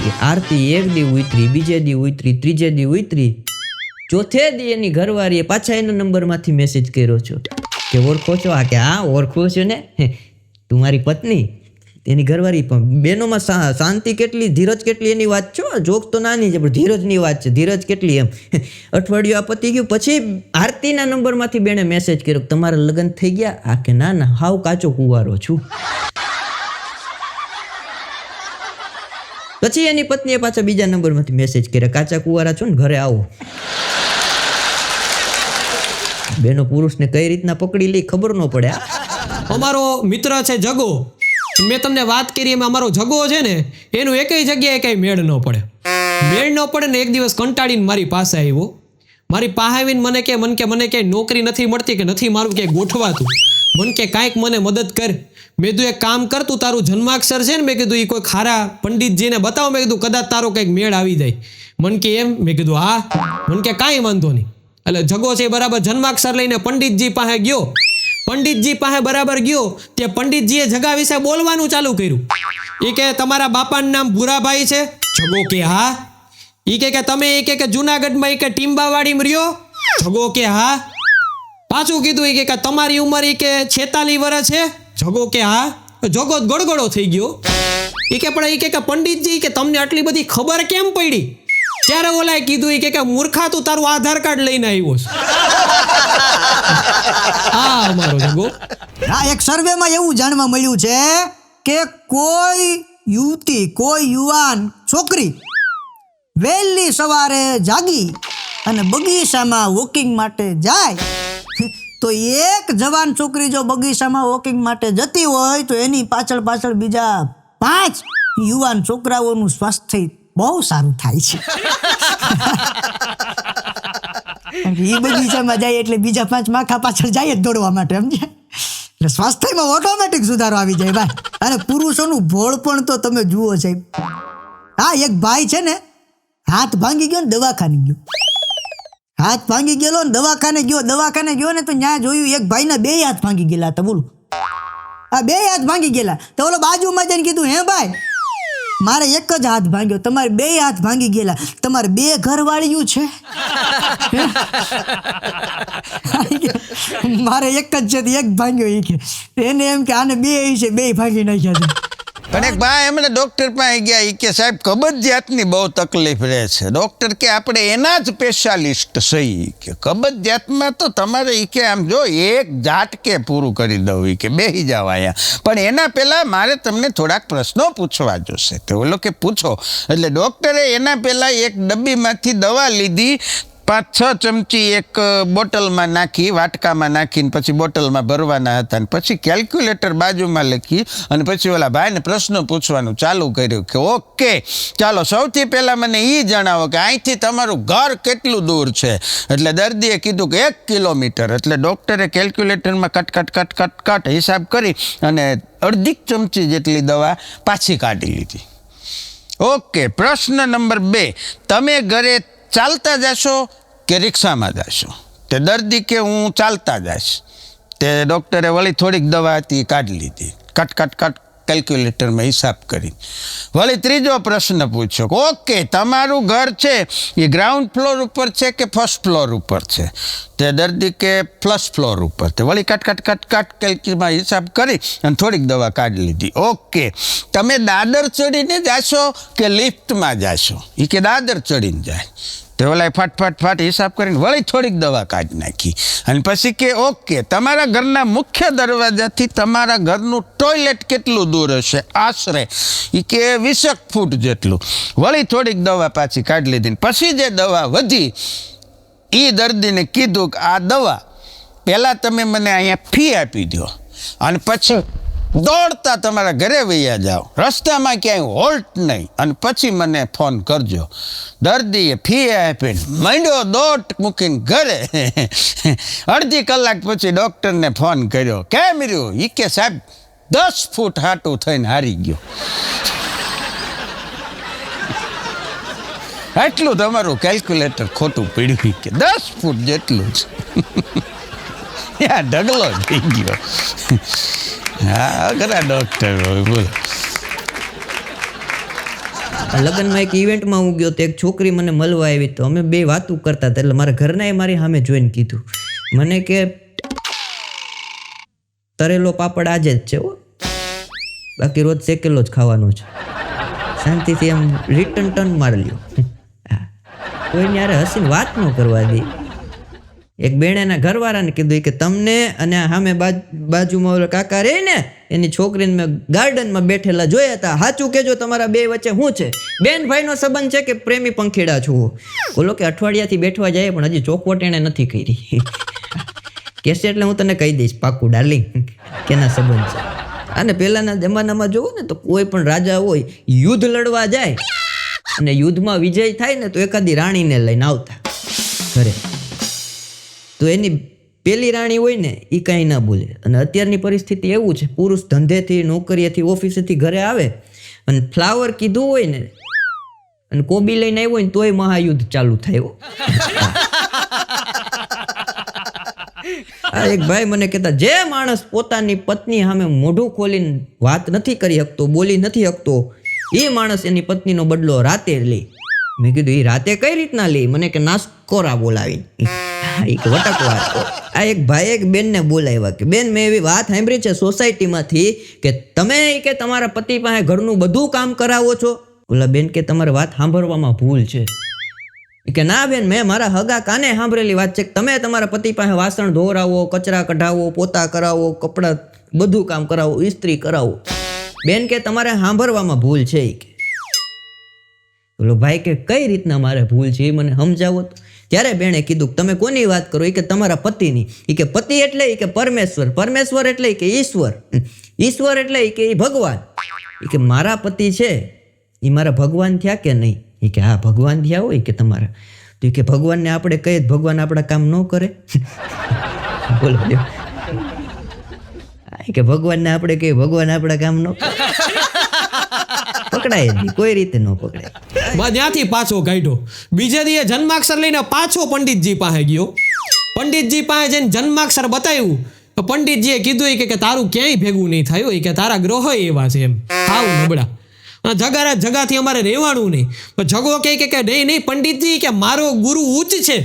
એ આરતી એક દી ઉતરી, બીજે દી ઉતરી, ત્રીજે દી ઉતરી, ચોથે દી એની ઘરવાળીએ પાછા એના નંબરમાંથી મેસેજ કર્યો છો કે ઓળખો છો? આ કે હા ઓળખું છું ને, તું મારી પત્ની. એની ઘરવાળી પણ બેનોમાં શાંતિ કેટલી, ધીરજ કેટલી એની વાત છો. જોક તો નાની છે પણ ધીરજની વાત છે. ધીરજ કેટલી એમ. અઠવાડિયું આ પતી ગયું, પછી આરતીના નંબરમાંથી બેને મેસેજ કર્યો, તમારા લગ્ન થઈ ગયા? આ કે ના ના, હાવ કાચો કુંવારો છું. પછી એની પત્નીએ પાછા બીજા નંબરમાંથી મેસેજ કર્યા, કાચા કુંવારા છો ને, ઘરે આવો. બેનો પુરુષને કઈ રીતના પકડી લે ખબર ન પડે. અમારો મિત્ર છે જગો, મેં તમને વાત કરી એમાં અમારો જગો છે ને, એનું એકય જગ્યાએ કઈ મેળ ન પડે. મેળ ન પડે ને એક દિવસ કંટાળીને મારી પાસે આવ્યો. મારી પાસે આવીને મને કે મને ક્યાંય નોકરી નથી મળતી, કે નથી મારું ક્યાંય ગોઠવાતું, મને કે કાંઈક મને મદદ કર. મેં કીધું એક કામ કર, તું તારું જન્માક્ષર છે ને, મેં કીધું એ કોઈ ખારા પંડિતજીને બતાવો. મેં કીધું કદાચ તારો કંઈક મેળ આવી જાય. મને કે એમ? મેં કીધું હા. મને કે કાંઈ વાંધો નહીં. એટલે જગો છે બરાબર જન્માક્ષર લઈને પંડિતજી પાસે ગયો. પંડિતજી પાસે બરાબર ગયો, તે પંડિતજીએ જગા વિશે બોલવાનું ચાલુ કર્યું. એ કે તમારા બાપાનું નામ ભૂરાભાઈ છે? જગો કે હા. એ કે તમે એ કે જુનાગઢમાં એ કે ટીમ્બાવાડીમાં રહ્યો? જગો કે હા. પાછું કીધું એ કે તમારી ઉંમર એ કે 46 વર્ષ છે? જગો કે હા. જગો ગડગડો થઈ ગયો. એ કે પણ એ કે પંડિતજી કે તમને આટલી બધી ખબર કેમ પડી? ત્યારે ઓલાએ કીધું એ કે મૂર્ખા તું તારું આધાર કાર્ડ લઈને આવ્યો છે. હા અમારો જગો. હા, એક સર્વેમાં એવું જાણવા મળ્યું છે કે કોઈ યુવતી, કોઈ યુવાન છોકરી વહેલી સવારે જાગી અને બગીચામાં વોકિંગ માટે જાય તો એક જવાન છોકરી જો બગીચામાં વોકિંગ માટે જતી હોય તો એની પાછળ બીજા 5 યુવાન છોકરાઓનું સ્વાસ્થ્ય બહુ સારું થાય છે. એ બગીચામાં જાય એટલે બીજા 5 માખા પાછળ જાય જ દોડવા માટે, સમજે? એટલે સ્વાસ્થ્યમાં ઓટોમેટિક સુધારો આવી જાય ભાઈ. અને પુરુષોનું ભોળ પણ તો તમે જુઓ સાહેબ. હા, એક ભાઈ છે ને, હાથ ભાંગી ગયો ને દવાખાને ગયો. હાથ ભાંગી ગયેલો ને દવાખાને ગયો ને તો ત્યાં જોયું એક ભાઈના 2 હાથ ભાંગી ગયેલા હતા. બોલો, આ 2 હાથ ભાંગી ગયેલા. તો ઓલો બાજુમાં જઈને કીધું, હે ભાઈ મારે એક જ હાથ ભાંગ્યો, તમારે 2 હાથ ભાંગી ગયેલા, તમારે 2 ઘરવાળીયું છે? મારે એક જ છે, એક ભાંગ્યો. એ કે એને એમ કે આને 2 છે, 2 ભાંગી નાખ્યા છે. પણ એક ભાઈ એમને ડૉક્ટર પાસે ગયા. એ કે સાહેબ કબજિયાતની બહુ તકલીફ રહે છે. ડૉક્ટર કે આપણે એના જ સ્પેશિયાલિસ્ટ સહી કે કબજિયાતમાં તો તમારે એ કે આમ જો એક ઝાટકે પૂરું કરી દઉં. એ કે બેસી જાવ અહીંયા, પણ એના પહેલાં મારે તમને થોડાક પ્રશ્નો પૂછવા જોશે. તો ઓલો કે પૂછો. એટલે ડૉક્ટરે એના પહેલાં એક ડબ્બીમાંથી દવા લીધી, 5-6 ચમચી એક બોટલમાં નાખી, વાટકામાં નાખીને પછી બોટલમાં ભરવાના હતા. અને પછી કેલ્ક્યુલેટર બાજુમાં લખી અને પછી ઓલા ભાઈને પ્રશ્નો પૂછવાનું ચાલુ કર્યું કે ઓકે ચાલો સૌથી પહેલાં મને એ જણાવો કે અહીંથી તમારું ઘર કેટલું દૂર છે? એટલે દર્દીએ કીધું કે 1 કિલોમીટર. એટલે ડૉક્ટરે કેલ્ક્યુલેટરમાં કટ હિસાબ કરી અને 1/2 ચમચી જેટલી દવા પાછી કાઢી લીધી. ઓકે, પ્રશ્ન નંબર 2, તમે ઘરે ચાલતા જશો કે રિક્ષામાં જશો? તે દર્દી કે હું ચાલતા જઈશ. તે ડૉક્ટરે વળી થોડીક દવા હતી કાઢી લીધી, કટ કેલ્ક્યુલેટરમાં હિસાબ કરી. વળી ત્રીજો પ્રશ્ન પૂછ્યો, ઓકે તમારું ઘર છે એ ગ્રાઉન્ડ ફ્લોર ઉપર છે કે ફર્સ્ટ ફ્લોર ઉપર છે? તે દર્દી કે ફર્સ્ટ ફ્લોર ઉપર. તે વળી કટ કેલ્ક્યુલેટરમાં હિસાબ કરી અને થોડીક દવા કાઢી લીધી. ઓકે તમે દાદર ચડીને જાશો કે લિફ્ટમાં જાશો? એ કે દાદર ચડીને જાય. તે ઓલા ફાટ હિસાબ કરીને વળી થોડીક દવા કાઢી નાખી અને પછી કે ઓકે તમારા ઘરના મુખ્ય દરવાજાથી તમારા ઘરનું ટોયલેટ કેટલું દૂર હશે આશરે? એ કે 20 ફૂટ જેટલું. વળી થોડીક દવા પાછી કાઢી લીધી. પછી જે દવા વધી એ દર્દીને કીધું કે આ દવા પહેલાં તમે મને અહીંયા ફી આપી દો અને પછી દોડતા તમારા ઘરે વૈયા જાઓ, રસ્તામાં ક્યાંય હોલ્ટ નહીં, અને પછી મને ફોન કરજો. દર્દીએ ફી આપીને માંડ્યો દોટ મૂકીને ઘરે. અડધી કલાક પછી ડૉક્ટરને ફોન કર્યો, કેમ રહ્યું? એ કે સાહેબ 10 ફૂટ હાટું થઈને હારી ગયો. એટલું તમારું કેલ્ક્યુલેટર ખોટું પડ્યું કે 10 ફૂટ જેટલું જ. ઢગલો થઈ ગયો. હા અઘરા ડૉક્ટર હોય. બોલો. લગ્નમાં એક ઇવેન્ટમાં હું ગયો તો એક છોકરી મને મળવા આવી, તો અમે બે વાતું કરતા હતા. એટલે મારા ઘરનાએ મારી સામે જોઈને કીધું મને કે તરેલો પાપડ આજે જ છે હો, બાકી રોજ શેકેલો જ ખાવાનો છે. શાંતિથી એમ રિટર્ન ટર્ન મારી લ્યો. કોઈને યારે હસીને વાત ન કરવા દે. એક બેન એના ઘરવાળાને કીધું કે તમને અને સામે બાજુમાં ઓલા કાકા રહે ને એની છોકરીને મેં ગાર્ડનમાં બેઠેલા જોયા હતા, સાચું કહેજો તમારા બે વચ્ચે શું છે? બેન ભાઈનો સંબંધ છે કે પ્રેમી પંખીડા છો? બોલો કે અઠવાડિયાથી બેઠવા જાય પણ હજી ચોખવટ એણે નથી કરી. કહેશે એટલે હું તને કહી દઈશ પાક્કું ડાર્લિંગ કેના સંબંધ છે. અને પહેલાના જમાનામાં જોવો ને તો કોઈ પણ રાજા હોય યુદ્ધ લડવા જાય અને યુદ્ધમાં વિજય થાય ને તો એકાદી રાણીને લઈને આવતા ઘરે. તો એની પેલી રાણી હોય ને એ કાંઈ ના બોલે. અને અત્યારની પરિસ્થિતિ એવું છે, પુરુષ ધંધેથી નોકરીએથી ઓફિસેથી ઘરે આવે અને ફ્લાવર કીધું હોય ને અને કોબી લઈને આવ્યો હોય ને તોય મહાયુદ્ધ ચાલુ થાય. આ એક ભાઈ મને કહેતા, જે માણસ પોતાની પત્ની સામે મોઢું ખોલીને વાત નથી કરી શકતો, બોલી નથી શકતો, એ માણસ એની પત્નીનો બદલો રાતે લે. મેં કીધું એ રાતે કઈ રીતના લે? મને કે નાસ્કોરા બોલાવીને. વટકવા. આ એક ભાઈ એક બેનને બોલાવ્યા કે બેન મેં એવી વાત સાંભળી છે સોસાયટીમાંથી કે તમે કે તમારા પતિ પાસે ઘરનું બધું કામ કરાવો છો. ઓલા બેન કે તમારે વાત સાંભળવામાં ભૂલ છે. કે ના બેન મેં મારા હગા કાને સાંભળેલી વાત છે કે તમે તમારા પતિ પાસે વાસણ ધોરાવો, કચરા કઢાવો, પોતા કરાવો, કપડાં બધું કામ કરાવો, ઇસ્ત્રી કરાવો. બેન કે તમારે સાંભળવામાં ભૂલ છે. ઓલો ભાઈ કે કઈ રીતના મારે ભૂલ છે એ મને સમજાવો. ત્યારે બેણે કીધું તમે કોની વાત કરો? એ કે તમારા પતિની. એ કે પતિ એટલે એ કે પરમેશ્વર, પરમેશ્વર એટલે કે ઈશ્વર, ઈશ્વર એટલે કે એ ભગવાન. એ કે મારા પતિ છે એ મારા ભગવાન થયા કે નહીં? એ કે હા ભગવાન થયા હોય કે તમારા. તો એ કે ભગવાનને આપણે કહીએ ભગવાન આપણા કામ ન કરે? બોલો કે ભગવાનને આપણે કહીએ ભગવાન આપણા કામ ન કરે? પકડાય જ કોઈ રીતે ન પકડાય. ત્યાંથી પાછો કાઢ્યો. બીજે દી જન્માક્ષર લઈને પાછો પંડિતજી પાસે ગયો. પંડિતજી પાસે જઈને જન્માક્ષર બતાવ્યું તો પંડિતજીએ કીધું કે તારું ક્યાંય ભેગું નહીં થયું, કે તારા ગ્રહ એવા છે એમ હાવ નબળા, જગાથી અમારે રહેવાનું નહીં. પણ જગો કે નહીં પંડિતજી કે મારો ગુરુ ઉચ્ચ છે.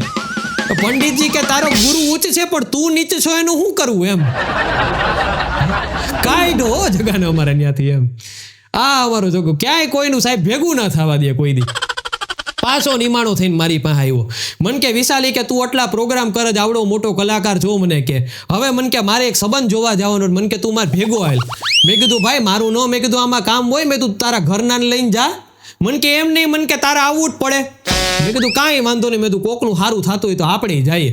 પંડિતજી કે તારો ગુરુ ઉચ્ચ છે પણ તું નીચ છો એનું શું કરવું એમ. કાઢ્યો જગાને અમારે ત્યાંથી એમ. આ અમારો જોગો ક્યાંય કોઈનું સાહેબ ભેગું ના થવા દે કોઈ દી. પાછો નિમાણો થઈને મારી પાસે આવ્યો. મન કે વિશાલી કે તું આટલા પ્રોગ્રામ કરે જ, આવડો મોટો કલાકાર છો, મને કે હવે મન કે મારે એક સંબંધ જોવા જવાનો, મન કે તું મારે ભેગો આવેલ. મેં કીધું ભાઈ મારું ન, મેં કીધું આમાં કામ હોય, મેં તું તારા ઘરના લઈને જા. મન કે એમ નહીં, મન કે તારે આવવું જ પડે. મેં કીધું કાંઈ વાંધો નહીં, મેં તું કોકનું સારું થતું હોય તો આપણે જઈએ.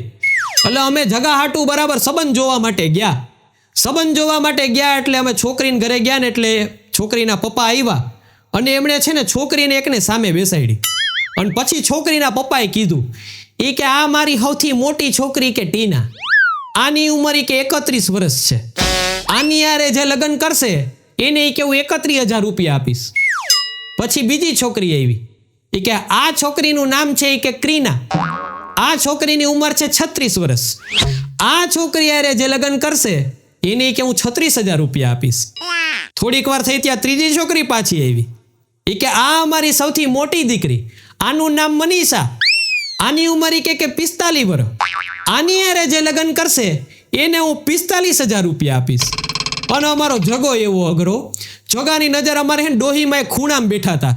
એટલે અમે જગા હાટું બરાબર સંબંધ જોવા માટે ગયા. સંબંધ જોવા માટે ગયા એટલે અમે છોકરીને ઘરે ગયા ને એટલે છોકરીના પપ્પા આવ્યા અને એમણે છે ને છોકરીને એકને સામે બેસાડી. અને પછી છોકરીના પપ્પાએ કીધું એ કે આ મારી સૌથી મોટી છોકરી કે ટીના, આની ઉંમર કે 31 વર્ષ છે, આની યારે જે લગ્ન કરશે એને કે હું 31,000 રૂપિયા આપીશ. પછી બીજી છોકરી આવી, એ કે આ છોકરીનું નામ છે એ કે ક્રીના. આ છોકરીની ઉંમર છે 36 વર્ષ. આ છોકરી હારે જે લગ્ન કરશે એને કે હું 36,000 રૂપિયા આપીશ. થોડીક વાર થઈ ત્યાં ત્રીજી છોકરી પાછી આવી. એ કે આ અમારી સૌથી મોટી દીકરી, આનું નામ મનીષા, આની ઉંમર કે 45 વર્ષ. આની હારે જે લગ્ન કરશે એને હું 45,000 રૂપિયા આપીશ. અને અમારો જગો એવો અઘરો, જગાની નજર અમારે ડોહીમાં એક ખૂણામાં બેઠા હતા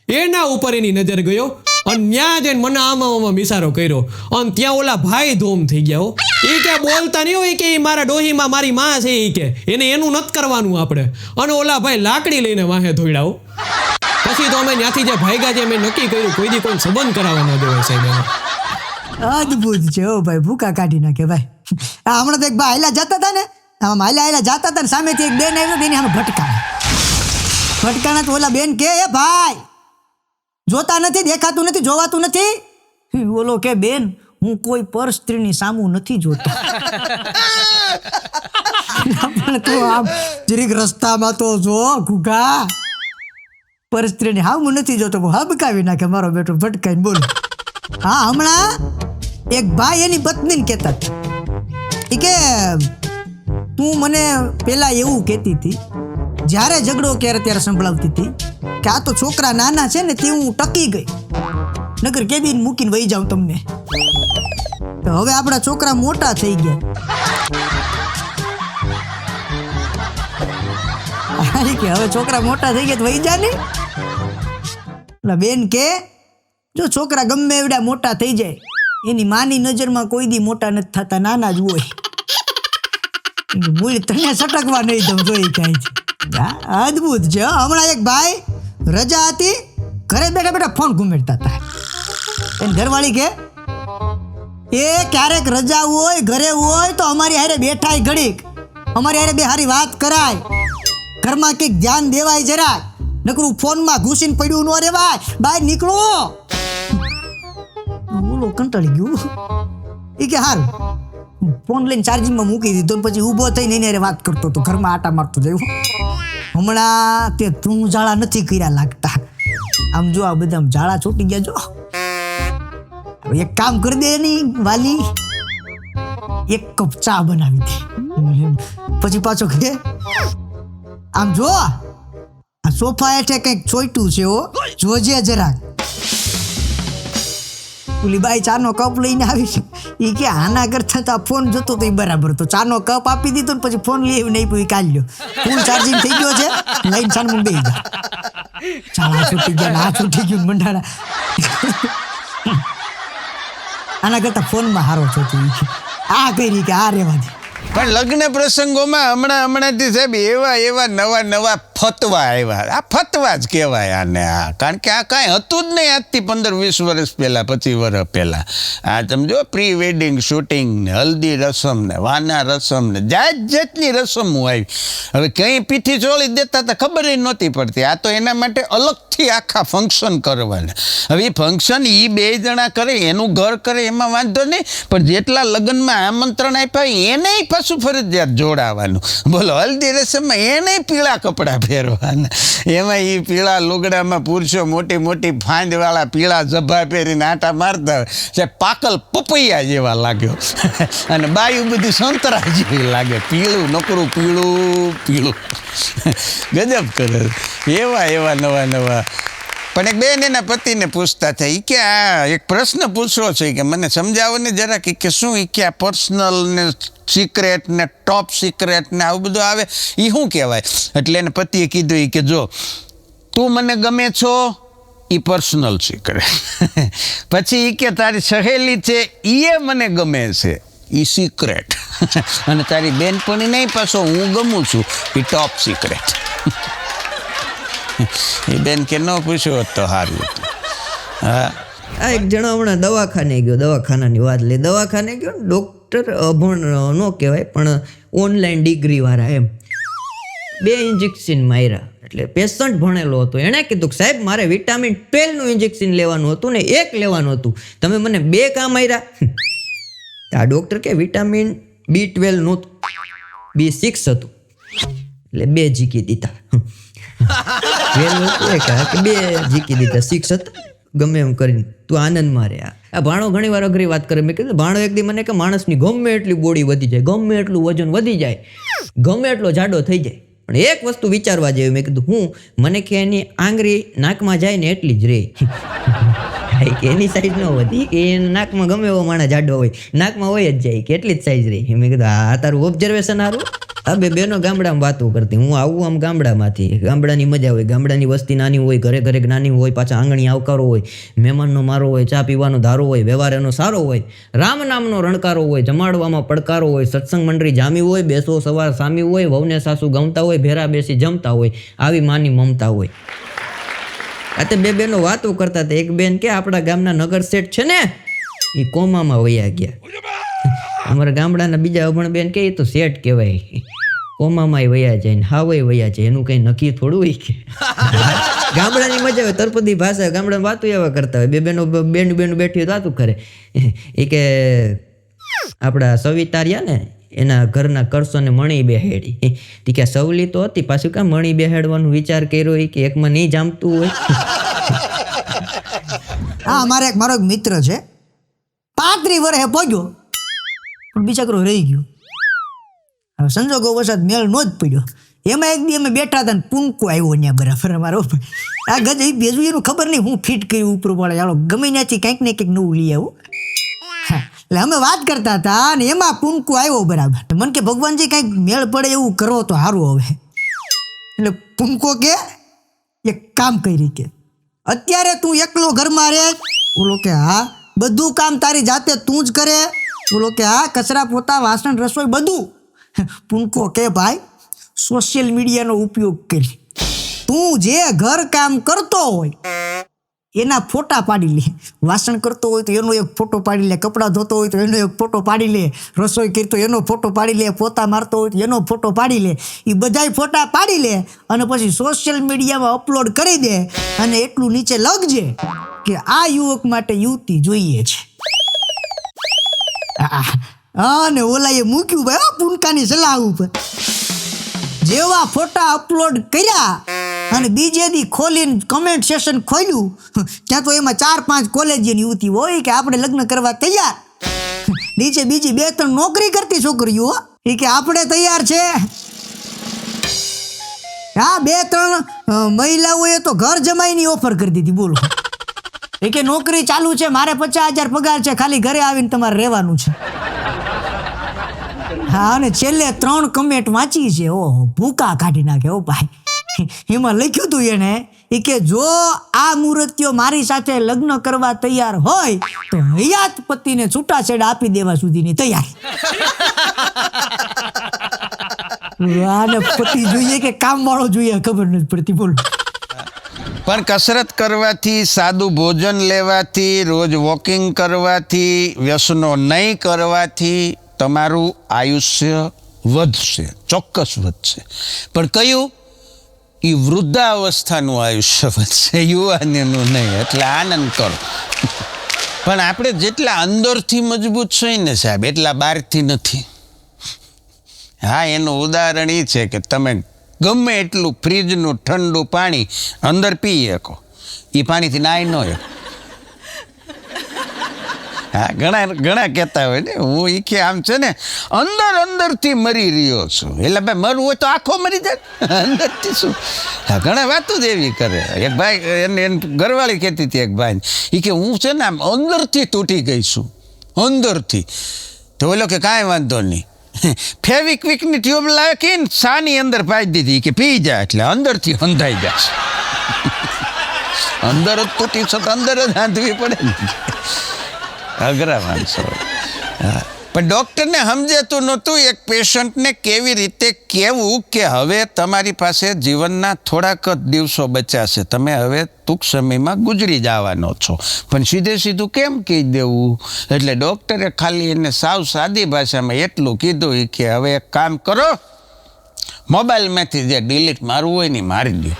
એના ઉપર એની નજર ગયો અને ત્યાં જઈને મને આમાં મિસારો કર્યો અને ત્યાં ઓલા ભાઈ ધોમ થઈ ગયા હો. એ કે બોલતા નહીં હોય કે મારા ડોહીમાં મારી માં છે એ કે એને એનું નથી કરવાનું આપણે. અને ઓલા ભાઈ લાકડી લઈને વાહે ધોઈડાઓ. પછી તો અમે ત્યાંથી જે ભાઈગા છે મેં નક્કી કર્યું કોઈ દી કોઈ સંબંધ કરાવવા ન દેવાય સાહેબ. અદભુત છે ઓ ભાઈ, ભૂકા કાઢી નાખે ભાઈ. આ હમણાં તો એક ભાઈ હાલ્યા જતા હતા ને, આમ હાલ્યા જતા હતા ને સામેથી એક બેન આવ્યો તેની સામે ભટકાણા તો ઓલા બેન કે એ ભાઈ જોતા નથી, દેખાતું નથી, જોવાતું નથી. ઓલો કે બેન હું કોઈ પર સ્ત્રીની સામું નથી જોતો. પણ તું આમ જરીક રસ્તામાં તો જો ઘુઘા, પર સ્ત્રીની સામું નથી જોતો. હબકાવી નાખે મારો બેટો ભટકાઈને. બોલો. હા, હમણાં એક ભાઈ એની પત્નીને કહેતા હતા કે તું મને પેલા એવું કહેતી હતી જ્યારે ઝઘડો ક્યારે ત્યારે સંભળાવતી હતી કે આ તો છોકરા નાના છે ને તે હું ટકી ગઈ, નગર કેબિન મૂકીને વહી જાઉં તમને. તો હવે આપણા છોકરા મોટા થઈ ગયા કે હવે છોકરા મોટા થઈ ગયા તો વહી જા નહીં. એટલે બેન કે જો છોકરા ગમે એવડા મોટા થઈ જાય એની માની નજરમાં કોઈ દી મોટા નથી થતા, નાના જ હોય. મૂળ તને સટકવા નહીં દઉં જોઈ કાંઈ છે. અદભુત છે. હમણાં એક ભાઈ રજા હતી, ઘરે બેઠા બેઠા ફોન ઘુમેડતા હતા. એની ઘરવાળી કે એ ક્યારેક રજા હોય ઘરે હોય તો અમારી હારે બેઠાય ઘડીક, અમારી હારે બે હારી વાત કરાય, ઘરમાં કંઈક ધ્યાન દેવાય જરાક, નકરું ફોનમાં ઘૂસીને પડ્યું ન રેવાય, બહાર નીકળો. બોલો કંટાળી ગયું. એ કે હારું ફોન લઈને ચાર્જિંગમાં મૂકી દીધો પછી ઊભો થઈને એને વાત કરતો હતો, ઘરમાં આટા મારતો જાય. હમણાં તે તું ઝાડા નથી કર્યા લાગતા. આમ જો આ બધા ઝાડા છૂટી ગયા. જો એક કામ કરી દે એની વાલી, એક કપ ચા બનાવી દે. પછી પાછો કે આમ જો આ સોફા હેઠે કંઈક ચોઈટું છે હો, જોજે જરાક. ઓલી બાઈ ચાનો કપ લઈને આવી છે એ કે આના કરતા તો ફોન જોતો તો એ બરાબર. તો ચાનો કપ આપી દીધો ને પછી ફોન લઈ નહીં પછી કાઢ્યો. ફૂલ ચાર્જિંગ થઈ ગયો છે, લઈને સાનું બે ગયા. ચાલા છૂટી ગયા, આ છૂટી ગયું મંડાણા. આના કરતા ફોનમાં હારો છો તું. આ કરી કે આ રેવા દે. પણ લગ્ન પ્રસંગોમાં હમણાંથી સાહેબ એવા નવા ફતવા આવ્યા. આ ફતવા જ કહેવાય આને. આ કારણ કે આ કાંઈ હતું જ નહીં આજથી 15-20 વર્ષ પહેલાં, 25 વર્ષ પહેલાં. આ સમજો પ્રી વેડિંગ શૂટિંગ ને હલ્દી રસમ ને વાના રસમ ને જાતની રસમો આવી. હવે કંઈ પીઠી ચોળી દેતા તો ખબર નહોતી પડતી. આ તો એના માટે અલગથી આખા ફંક્શન કરવાના. હવે એ ફંક્શન એ 2 જણા કરે, એનું ઘર કરે એમાં વાંધો નહીં, પણ જેટલા લગ્નમાં આમંત્રણ આપ્યા એને પાછું ફરજિયાત જોડાવાનું. બોલો, હલ્દી રસમમાં એને પીળા કપડાં પહેરવાના, એમાં એ પીળા લુગડામાં પુરુષો મોટી મોટી ફાંદવાળા પીળા જભા પહેરીને આટા મારતા હોય, પાકલ પપૈયા જેવા લાગ્યો. અને બાયું બધી સંતરા જેવી લાગે, પીળું નકરું પીળું. ગજબ કરે. એવા નવા. પણ એક બેન એના પતિને પૂછતા થાય કે આ એક પ્રશ્ન પૂછવો છે કે મને સમજાવો ને જરા કે શું કે આ પર્સનલ ને સિક્રેટ ને ટોપ સિક્રેટ ને આવું બધું આવે એ શું કહેવાય? એટલે એને પતિએ કીધું કે જો તું મને ગમે છો એ પર્સનલ સિક્રેટ, પછી કે તારી સહેલી છે એ મને ગમે છે એ સિક્રેટ, અને તારી બેનપણી નહીં પાછો હું ગમું છું એ ટોપ સિક્રેટ. એ બેન કે ન પૂછ્યું હોત તો સારું હતું. હા, આ એક જણા હમણાં દવાખાને ગયો, દવાખાનાની વાત લે. દવાખાને ગયો ને ડૉક્ટર અભણ ન કહેવાય પણ ઓનલાઈન ડિગ્રીવાળા એમ 2 ઇન્જેક્શન માર્યા. એટલે પેશન્ટ ભણેલો હતો, એણે કીધું કે સાહેબ મારે વિટામિન 12નું ઇન્જેક્શન લેવાનું હતું ને 1 લેવાનું હતું, તમે મને 2 કામ માર્યા. આ ડૉક્ટર કે વિટામિન B12 નહોતું, B6 હતું એટલે 2 જીકી દીધા. 12 હતું કે 2 જીકી દીધા, 6 હતા ગમે એમ કરીને તું આનંદમાં રહે. આ ભાણો ઘણી વાર અઘરી વાત કરે. મેં કીધું ભાણો એક દી મને કે માણસની ગમે એટલી બોડી વધી જાય, ગમે એટલું વજન વધી જાય, ગમે એટલો જાડો થઈ જાય, પણ એક વસ્તુ વિચારવા જેવી. મેં કીધું હું મને કે એની આંગળી નાકમાં જાય ને એટલી જ રહે. કે એની સાઈઝ ન વધી, કે નાકમાં ગમે એવો માણસ જાડો હોય નાકમાં હોય જ જાય, કે એટલી જ સાઈઝ રહી. મેં કીધું આ તારું ઓબ્ઝર્વેશન સારું. આ બે બેનો ગામડામાં વાતો કરતી. હું આવું આમ ગામડામાંથી, ગામડાની મજા હોય, ગામડાની વસ્તી નાની હોય, ઘરે ઘરે નાની હોય, પાછા આંગણી આવકારો હોય, મહેમાનનો મારો હોય, ચા પીવાનો ધારો હોય, વ્યવહાર એનો સારો હોય, રામ નામનો રણકારો હોય, જમાડવામાં પડકારો હોય, સત્સંગ મંડળી જામી હોય, બેસો સવાર સામી હોય, વહુને સાસુ ગમતા હોય, ભેરા બેસી જમતા હોય, આવી માની મમતા હોય. આ તે બે બેનો વાતો કરતા હતા. એક બેન કે આપણા ગામના નગર શેઠ છે ને એ કોમામાં વયા ગયા. અમારા ગામડાના બીજા અભણ બેન કે એ તો શેઠ કહેવાય, કોમામાં વયા જાય ને હાવય વયા જાય, એનું કંઈ નક્કી થોડું હોય કે. ગામડાની મજા હોય, તરપદી ભાષા, ગામડામાં વાતો એવા કરતા હોય. બે બેનો બેન બેઠી હોય વાતું કરે. એ કે આપણા સવિતાર્યા ને એના ઘરના કરસો ને મણી બેહેડી. કે સવલી તો હતી, પાછું કાં મણી બેહાડવાનો વિચાર કર્યો કે એકમાં નહીં જામતું હોય. હા, મારો એક મિત્ર છે, 35 વર્ષે પહોંચ્યો પણ બિચારો રહી ગયો. હવે સંજોગો વરસાદ મેળ નો જ પડ્યો. એમાં એક દી અમે બેઠા હતા ને પૂંકો આવ્યો ત્યાં બરાબર અમારો. આ ગજ એ બેજું એનું ખબર નહીં હું ફિટ કર્યું ઉપર પડે, ચાલો ગમે ત્યાંથી કંઈક ને કંઈક નવું લઈ આવું. એટલે અમે વાત કરતા હતા અને એમાં પૂંકો આવ્યો બરાબર. મને કે ભગવાનજી કંઈક મેળ પડે એવું કરો તો સારું. હવે એટલે પૂંકો કે એક કામ કરી કે અત્યારે તું એકલો ઘરમાં રહે? બોલો કે હા. બધું કામ તારી જાતે તું જ કરે? બોલો કે હા. કચરા પોતા વાસણ રસોઈ બધું? પૂંકો કે ભાઈ સોશિયલ મીડિયાનો ઉપયોગ કરી, તું જે ઘર કામ કરતો હોય એના ફોટા પાડી લે. વાસણ કરતો હોય તો એનો એક ફોટો પાડી લે, કપડાં ધોતો હોય તો એનો એક ફોટો પાડી લે, રસોઈ કરતો એનો ફોટો પાડી લે, પોતા મારતો હોય તો એનો ફોટો પાડી લે. એ બધાય ફોટા પાડી લે અને પછી સોશિયલ મીડિયામાં અપલોડ કરી દે અને એટલું નીચે લખજે કે આ યુવક માટે યુવતી જોઈએ છે. અને ઓલાએ મૂક્યું ભાઈ પૂનકાની સલાહ ઉપર. જેવા ફોટા અપલોડ કર્યા અને બીજે દી ખોલીને કમેન્ટ સેશન ખોલ્યું ત્યાં તો એમાં 4-5 કોલેજની યુવતી હોય કે આપણે લગ્ન કરવા તૈયાર. નીચે બીજી 2-3 નોકરી કરતી છોકરીઓ એ કે આપણે તૈયાર છે. હા, 2-3 મહિલાઓએ તો ઘર જમાઈની ઓફર કરી દીધી. બોલો, એ કે નોકરી ચાલુ છે, મારે 50,000 પગાર છે, ખાલી ઘરે આવીને તમારે રહેવાનું છે. હા, અને છેલ્લે 3 કમેન્ટ વાંચી છે. ઓહો, ભૂકા કાઢી નાખે. ઓ ભાઈ, એમાં લખ્યું હતું એને એ કે જો આ મૂર્તિઓ મારી સાથે લગ્ન કરવા તૈયાર હોય તો હયાત પતિને છૂટાછેડા આપી દેવા સુધીની તૈયાર. આને પતિ જોઈએ કે કામ વાળો જોઈએ ખબર નથી પડતી. બોલો. પણ કસરત કરવાથી, સાદું ભોજન લેવાથી, રોજ વોકિંગ કરવાથી, વ્યસનો નહીં કરવાથી તમારું આયુષ્ય વધશે, ચોક્કસ વધશે. પણ કયું? એ વૃદ્ધાવસ્થાનું આયુષ્ય વધશે, યુવાનીનું નહીં. એટલે આનંદ કરો. પણ આપણે જેટલા અંદરથી મજબૂત છીએ ને સાહેબ, એટલા બહારથી નથી. હા, એનું ઉદાહરણ એ છે કે તમે ગમે એટલું ફ્રીજનું ઠંડુ પાણી અંદર પી શકો, એ પાણીથી નાય ન હોય. હા, ઘણા કહેતા હોય ને હું એ કે આમ છે ને અંદરથી મરી રહ્યો છું. એટલે ભાઈ મરવું હોય તો આખો મરી જાય, અંદરથી શું? હા, ઘણા વાતો જ એવી કરે. એક ભાઈ એને ઘરવાળી કહેતી હતી એક ભાઈ, એ કે હું છે ને આમ અંદરથી તૂટી ગઈ છું, અંદરથી. તો ઓલો કે કાંઈ વાંધો નહીં, ફેવિક્વિકની ટ્યુબ લાવીને સાની અંદર પાઈ દીધી કે પી જાય એટલે અંદરથી અંધાઈ જશે. અંદર જ તૂટી છે તો અંદર જ આંધવી પડે ને. અઘરા માણસો. હા, પણ ડૉક્ટરને સમજાતું નહોતું એક પેશન્ટને કેવી રીતે કહેવું કે હવે તમારી પાસે જીવનના થોડાક જ દિવસો બચ્યા છે, તમે હવે ટૂંક સમયમાં ગુજરી જવાનો છો. પણ સીધું કેમ કહી દેવું? એટલે ડૉક્ટરે ખાલી એને સાવ સાદી ભાષામાં એટલું કીધું કે હવે એક કામ કરો, મોબાઈલમાંથી જે ડિલીટ મારવું હોય ને મારી દો.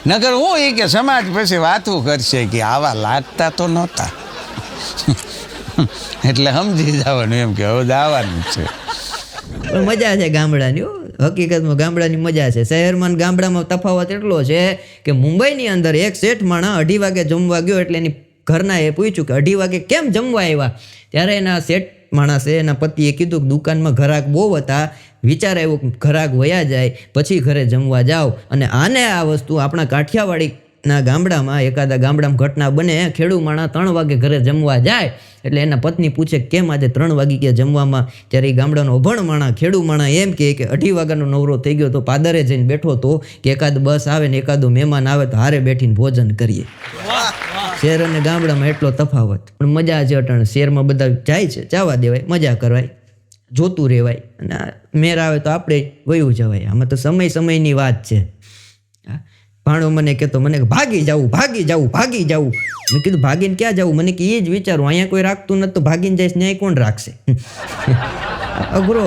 નગર હું એ કે સમાજ પછી વાતું કરશે કે આવા લાગતા તો નહોતા. એટલે સમજી જવાનું એમ કે હવે દાવાનું છે. પણ મજા છે ગામડાની હો. હકીકતમાં ગામડાની મજા છે. શહેરમાં ને ગામડામાં તફાવત એટલો છે કે મુંબઈની અંદર એક શેઠ માણસ 2:30 વાગે જમવા ગયો એટલે એની ઘરના એ પૂછ્યું કે 2:30 વાગે કેમ જમવા આવ્યા? ત્યારે એના શેઠ માણસે એના પતિએ કીધું કે દુકાનમાં ઘરાક બહુ હતા, વિચાર આવ્યો કે ઘરાક વયા જાય પછી ઘરે જમવા જાઓ. અને આને આ વસ્તુ આપણા કાઠિયાવાડીના ગામડામાં એકાદા ગામડામાં ઘટના બને, ખેડૂ માણસ 3 વાગે ઘરે જમવા જાય એટલે એના પત્ની પૂછે કેમ આજે 3 વાગી ગયા જમવામાં? ત્યારે એ ગામડાનો અભણ માણસ ખેડૂ માણસ એમ કે 2:30 વાગ્યાનો નવરો થઈ ગયો તો પાદરે જઈને બેઠો તો કે એકાદ બસ આવે ને એકાદો મહેમાન આવે તો હારે બેઠીને ભોજન કરીએ. શહેર અને ગામડામાં એટલો તફાવત. પણ મજા છે અટાણે. શહેરમાં બધા જાય છે, જવા દેવાય, મજા કરવાય, જોતું રહેવાય, અને મેર આવે તો આપણે વયું જવાય. આમાં તો સમયની વાત છે. ભાણો મને કહેતો મને કે ભાગી જવું. મેં કીધું ભાગીને ક્યાં જવું? મને કે એ જ વિચારું, અહીંયા કોઈ રાખતું નથી તો ભાગીને જઈશ ન્યાય કોણ રાખશે? અઘરો.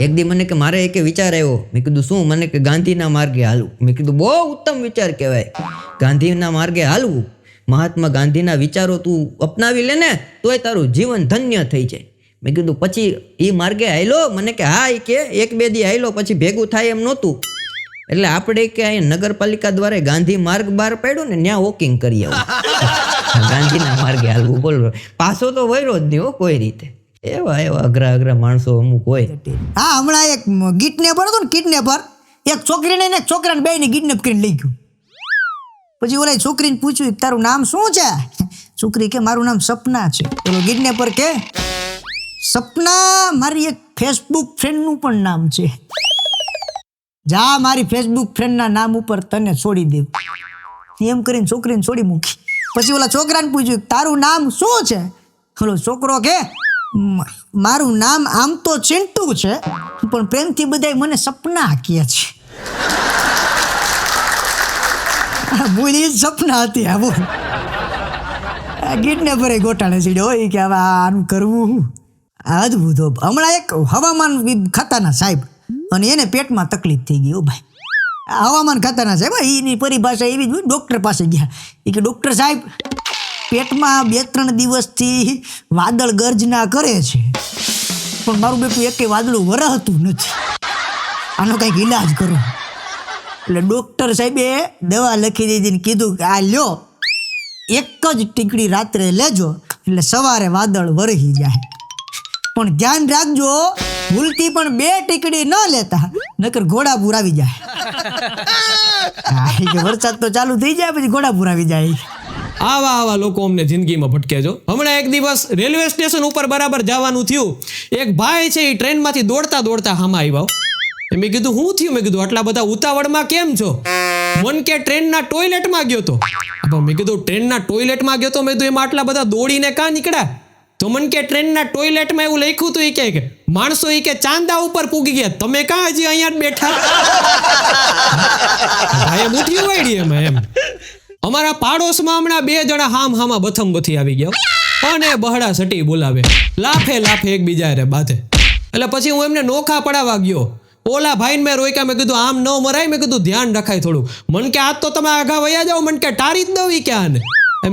એક દી મને કે મારે એક વિચાર આવ્યો. મેં કીધું શું? મને કે ગાંધીના માર્ગે હાલવું. મેં કીધું બહુ ઉત્તમ વિચાર કહેવાય, ગાંધીના માર્ગે હાલવું. મહાત્મા ગાંધીના વિચારો તું અપનાવી લે ને તોય તારું જીવન ધન્ય થઈ જાય. મેં કીધું પછી એ માર્ગે હાયલો? મને કે હા. એ કે 1-2 દી હાયલો પછી ભેગું થાય એમ નહોતું. એટલે આપણે કે અહીંયા નગરપાલિકા દ્વારા ગાંધી માર્ગ બહાર પાડ્યો ને ત્યાં વોકિંગ કરી આવું. ગાંધીના માર્ગે હાલવું. બોલો, પાછો તો વયરો જ નહીં હો કોઈ રીતે. એવા અઘરા માણસો અમુક હોય. હા, હમણાં એક કિડનેપર હતો ને, કિડનેપર એક છોકરીને ને એક છોકરાને બેયને કિડનેપ કરીને લઈ ગયું. પછી ઓલા છોકરીને પૂછ્યું તારું નામ શું છે? છોકરી કે મારું નામ સપના છે. ઓલો કિડનેપર કે સપના મારી એક ફેસબુક ફ્રેન્ડનું પણ નામ છે, જા મારી ફેસબુક ફ્રેન્ડના નામ ઉપર તને છોડી દેવ. એમ કરીને છોકરીને છોડી મૂકી. પછી ઓલા છોકરાને પૂછ્યું તારું નામ શું છે? ઓલો છોકરો કે મારું નામ આમ તો ચિંટુ છે પણ પ્રેમથી બધાય મને સપના કહે છે. બોલી સપના હતી. આ બોલ કિડનેપરે ગોટાળે સીડ્યો હોય કે હવે આનું કરવું અદભુત. હમણાં એક હવામાન ખાતાના સાહેબ અને એને પેટમાં તકલીફ થઈ ગઈ. ભાઈ હવામાન ખાતાના સાહેબ એની પરિભાષા એવી જ હોય. ડૉક્ટર પાસે ગયા. એ કે ડૉક્ટર સાહેબ પેટમાં 2-3 દિવસથી વાદળ ગર્જના કરે છે પણ મારું બેટું એકે વાદળું વરહતું નથી, આનો કંઈક ઈલાજ કરો. એટલે ડૉક્ટર સાહેબે દવા લખી દીધી ને કીધું કે આ લ્યો, એક જ ટીકડી રાત્રે લેજો એટલે સવારે વાદળ વરહી જાય. પણ ધ્યાન રાખજો ભૂલથી પણ 2 ટીકડી ન લેતા નકર ઘોડાપૂર આવી જાય. વરસાદ તો ચાલુ થઈ જાય પછી ઘોડાપૂર આવી જાય. આવા લોકો અમને જિંદગીમાં ભટકે છો. હમણાં એક દિવસ રેલવે સ્ટેશન ઉપર બરાબર જવાનું થયું. એક ભાઈ છે એ ટ્રેનમાંથી દોડતા હામાં આવ્યા. મેં કીધું શું થયું? મેં કીધું આટલા બધા ઉતાવળમાં કેમ છો? મન કે ટ્રેનના ટોયલેટમાં ગયો તો. મેં કીધું ટ્રેનના ટોયલેટમાં ગયો તો? મેં કીધું એમાં આટલા બધા દોડીને કાં નીકળ્યા? તો મન કે ટ્રેનના ટોયલેટમાં એવું લખ્યું હતું એ કે માણસો એ કે ચાંદા ઉપર પૂગી ગયા, તમે કાં હજી અહીંયા જ બેઠા? ભાઈ મુઠ્ઠી વાળી એમાં એમ. અમારા પાડોશમાં હમણાં 2 જણા હામાં બથમ-બથી આવી ગયા અને બહડા સટી બોલાવે, લાફે એકબીજા રે બાધે. એટલે પછી હું એમને નોખા પડાવવા ગયો. ઓલા ભાઈને મેં રોક્યા. મેં કીધું આમ ન મરાય. મેં કીધું ધ્યાન રખાય થોડું. મન કે આજ તો તમે આઘા વયા જાઓ. મન કે ટારી જ દઉં ક્યાં?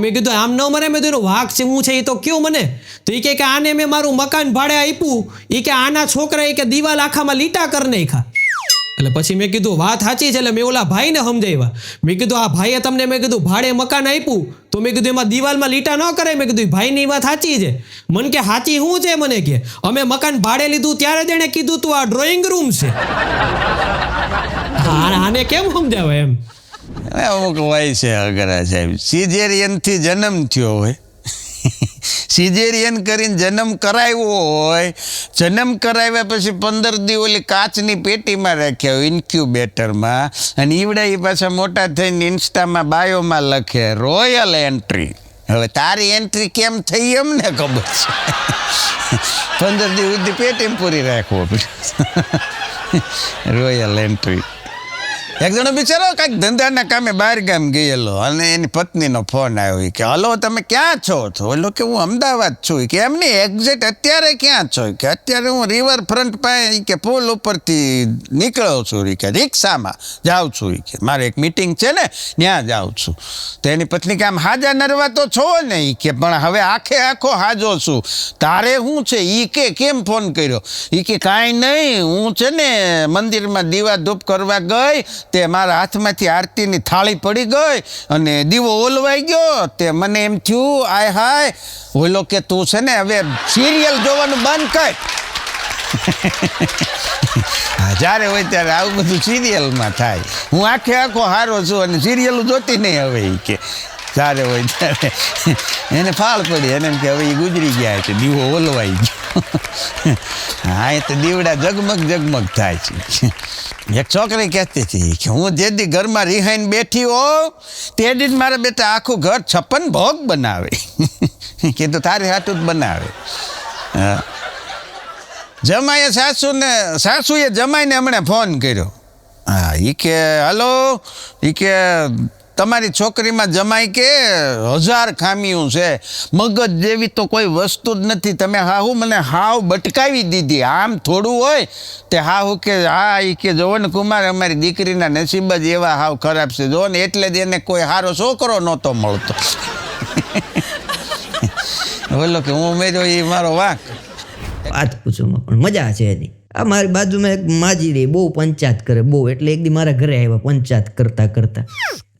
મેં કીધું આમ ન મરાય. મેં કીધું વાઘ છે હું છે એ તો કયો મને? તો એ કે આને મેં મારું મકાન ભાડે આપ્યું. એ કે આના છોકરા એ કે દિવાલ આખામાં લીટા કર નાખ્યા. એટલે પછી મેં કીધું વાત સાચી છે. એટલે મેં ઓલા ભાઈને સમજાવ્યા. મેં કીધું આ ભાઈએ તમને મેં કીધું ભાડે મકાન આપ્યું તો મેં કીધું એમાં દિવાલમાં લીટા ન કરે. મેં કીધું ભાઈની વાત સાચી છે. મને કે સાચી શું છે? મને કે અમે મકાન ભાડે લીધું ત્યારે જ એણે કીધું તું આ ડ્રોઈંગ રૂમ છે. આને કેમ સમજાવે એમ? અમુક હોય છે અઘરા સાહેબ. સિઝેરિયનથી જન્મ થયો હોય, સિઝેરિયન કરીને જન્મ કરાવ્યો હોય, જન્મ કરાવ્યા પછી 15 દી ઓલી કાચની પેટીમાં રાખ્યા હોય ઇન્ક્યુબેટરમાં, અને ઈવડે એ પાછા મોટા થઈને ઇન્સ્ટામાં બાયોમાં લખે રોયલ એન્ટ્રી. હવે તારી એન્ટ્રી કેમ થઈ એમને ખબર છે. 15 દી સુધી પેટીમાં પૂરી રાખવો પડે. Royal entry. એક જણો બિચારો કાંઈક ધંધાના કામે બહાર ગામ ગયેલો અને એની પત્નીનો ફોન આવ્યો ઈ કે હલો તમે ક્યાં છો તો ઓલો કે હું અમદાવાદ છું ઈ કે એમની એક્ઝેક્ટ અત્યારે ક્યાં છો ઈ કે અત્યારે હું રિવરફ્રન્ટ પાસે ઈ કે પુલ ઉપરથી નીકળ્યો છું ઈ કે રિક્ષામાં જાઉં છું ઈ કે મારે એક મીટિંગ છે ને ત્યાં જાઉં છું તો એની પત્ની કે આમ હાજા નરવા તો છો ને ઈ કે પણ હવે આખો હાજો છું તારે શું છે ઈ કે કેમ ફોન કર્યો ઈ કે કાંઈ નહીં હું છે ને મંદિરમાં દીવા ધૂપ કરવા ગઈ તે મારા હાથમાંથી આરતીની થાળી પડી ગઈ અને દીવો ઓલવાઈ ગયો તે મને એમ થયું આય હાય ઓલો કે તું છે ને હવે સિરિયલ જોવાનું બંધ કર જ્યારે હોય ત્યારે આવું બધું સિરિયલમાં થાય હું આખો હારો છું અને સિરિયલ જોતી નહીં હવે એ કે જ્યારે હોય ત્યારે એને ફાળ પડી એને એમ કે હવે એ ગુજરી ગયા છે દીવો ઓલવાઈ ગયો હા એ તો દીવડા જગમગ થાય છે એક છોકરી કહેતી હતી કે હું જે દી ઘરમાં રિહાઈને બેઠી હોઉં તે દી મારા બેટા આખું ઘર 56 ભોગ બનાવે કીધું તારે હાટું જ બનાવે સાસુએ જમાઈને હમણાં ફોન કર્યો હા એ કે હલો એ કે તમારી છોકરીમાં જમાઈ કે 1000 ખામીઓ છે મગજ જેવી તો કોઈ વસ્તુ જ નથી તમે હાહુ મને હાવ બટકાવી દીધી આમ થોડું હોય તે હાહુ કે હા એ કે જોવો ને કુમાર અમારી દીકરીના નસીબ જ એવા હાવ ખરાબ છે જોવો ને એટલે જ એને કોઈ સારો છોકરો નહોતો મળતો બોલો કે હું ઉમેર્યો એ મારો વાંક વાત પૂછવામાં પણ મજા છે એની આ મારી બાજુમાં એક માજી રહી બહુ પંચાયત કરે બહુ એટલે એક દી મારા ઘરે આવ્યા પંચાયત કરતા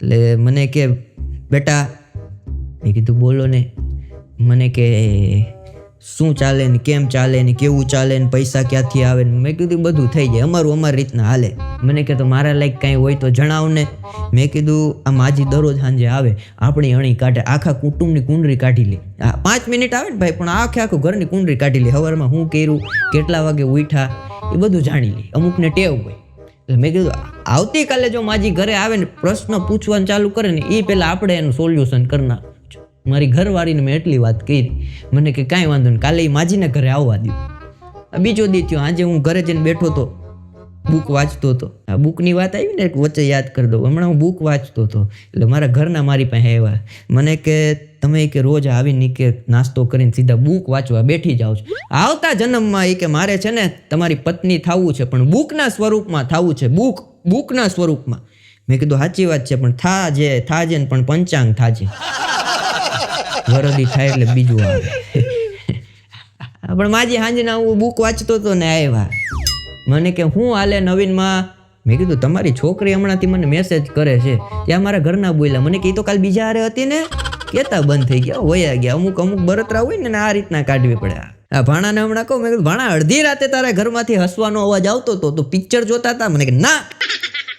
એટલે મને કે બેટા મેં કીધું બોલો ને મને કે શું ચાલે ને કેમ ચાલે ને કેવું ચાલે ને પૈસા ક્યાંથી આવે ને મેં કીધું બધું થઈ જાય અમારી રીતના હાલે મને કે તો મારા લાયક કાંઈ હોય તો જણાવ ને મેં કીધું આ માજી દરરોજ સાંજે આવે આપણી અણી કાઢે આખા કુટુંબની કુંડરી કાઢી લે 5 મિનિટ આવે ને ભાઈ પણ આખું ઘરની કુંડરી કાઢી લે સવારમાં હું કર્યું કેટલા વાગે ઉઠ્યા એ બધું જાણી લે અમુકને ટેવ હોય એટલે મેં કીધું આવતીકાલે જો માજી ઘરે આવે ને પ્રશ્ન પૂછવાનું ચાલુ કરે ને એ પહેલાં આપણે એનું સોલ્યુશન કરી નાખું મારી ઘરવાળીને મેં એટલી વાત કરી મને કે કાંઈ વાંધો નહીં કાલે એ માજીને ઘરે આવવા દઉં બીજો દી થયો આજે હું ઘરે જઈને બેઠો હતો બુક વાંચતો હતો આ બુકની વાત આવી ને વચ્ચે યાદ કરી દઉં હમણાં હું બુક વાંચતો હતો એટલે મારા ઘરના મારી પાસે આવ્યા મને કે તમે કે રોજ આવીને કે નાસ્તો કરીને સીધા બુક વાંચવા બેઠી જાઓ છો આવતા જન્મમાં એ કે મારે છે ને તમારી પત્ની થવું છે પણ બુકના સ્વરૂપમાં થવું છે બુકના સ્વરૂપમાં મેં કીધું સાચી વાત છે પણ થાજે ને પણ પંચાંગ થાજે વરદી થાય એટલે બીજું આવે પણ માજી સાંજના હું બુક વાંચતો હતો ને આવ્યા મને કે હું હાલે નવીનમાં મેં કીધું તમારી છોકરી હમણાંથી મને મેસેજ કરે છે ત્યાં મારા ઘરના બોલ્યા મને કે એ તો કાલ બીજા હારે હતી ને કેતા બંધ થઈ ગયા વયા ગયા અમુક બરતરા હોય ને આ રીતના કાઢવી પડે આ ભાણાને હમણાં કહું મેં કીધું ભાણા અડધી રાતે તારા ઘરમાંથી હસવાનો અવાજ આવતો હતો તો પિક્ચર જોતા હતા મને કે ના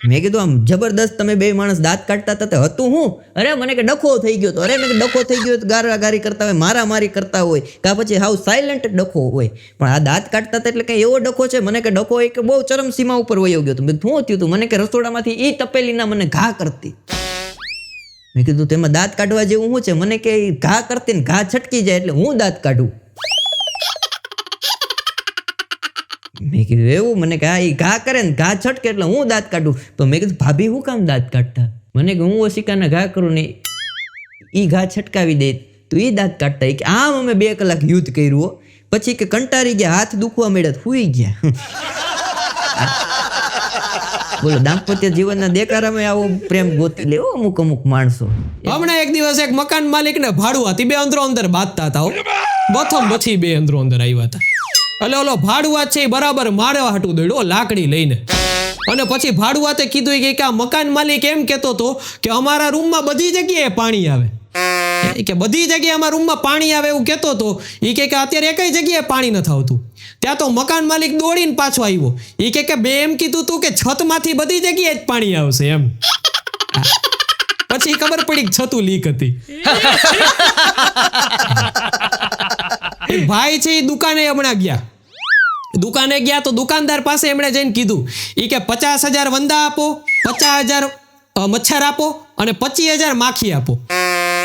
મેં કીધું આમ જબરદસ્ત તમે બે માણસ દાંત કાઢતા હતા હતું હું અરે મને કે ડખો થઈ ગયો તો અરે મેં ડખો થઈ ગયો તો ગારી કરતા હોય મારામારી કરતા હોય કાં પછી હાવ સાયલેન્ટ ડખો હોય પણ આ દાંત કાઢતા હતા એટલે કંઈ એવો ડખો છે મને કે ડખો એક બહુ ચરમસીમા ઉપર વયો ગયો હતો મેં શું થયું હતું મને કે રસોડામાંથી એ તપેલીના મને ઘા કરતી મેં કીધું તેમાં દાંત કાઢવા જેવું શું છે મને કે ઘા કરતી ને ઘા છટકી જાય એટલે હું દાંત કાઢું મેં કીધું એવું મને કે હા એ ઘા કરે ને ઘા છટકે એટલે હું દાંત કાઢું તો મેં કીધું ભાભી હું કામ દાંત કાઢતા મને કે હું ઓશિકાના ઘા કરું ને એ ઘા છટકાવી દે તો એ દાંત કાઢતા કે આમ અમે 2 કલાક યુદ્ધ કર્યું પછી કે કંટાળી ગયા હાથ દુખવા મળ્યા હુઈ ગયા બોલો દાંપત્ય જીવનના દેકારામાં આવો પ્રેમ ગોતી લે અમુક માણસો હમણાં એક દિવસ એક મકાન માલિકને ભાડું હતી બે અંદર બાંધતા હતા બથમ પછી બે અંદર આવ્યા હતા એટલે ઓલો ભાડુઆત છે બરાબર મારવા હાટું દોડ્યો લાકડી લઈને અને પછી ભાડુઆતે કીધું કે આ મકાન માલિક એમ કહેતો હતો કે અમારા રૂમમાં બધી જગ્યાએ પાણી આવે કે બધી જગ્યાએ અમારા રૂમમાં પાણી આવે એવું કહેતો હતો એ કે અત્યારે એકઈ જગ્યાએ પાણી નથી આવતું ત્યાં તો મકાન માલિક દોડીને પાછો આવ્યો એ કે બે એમ કીધું તું કે છતમાંથી બધી જગ્યાએ જ પાણી આવશે એમ પછી ખબર પડી કે છતું લીક હતી ભાઈ છે એ દુકાને હમણાં ગયા તો દુકાનદાર પાસે એમણે જઈને કીધું એ કે 50,000 વંદા આપો 50,000 મચ્છર આપો અને 25,000 માખી આપો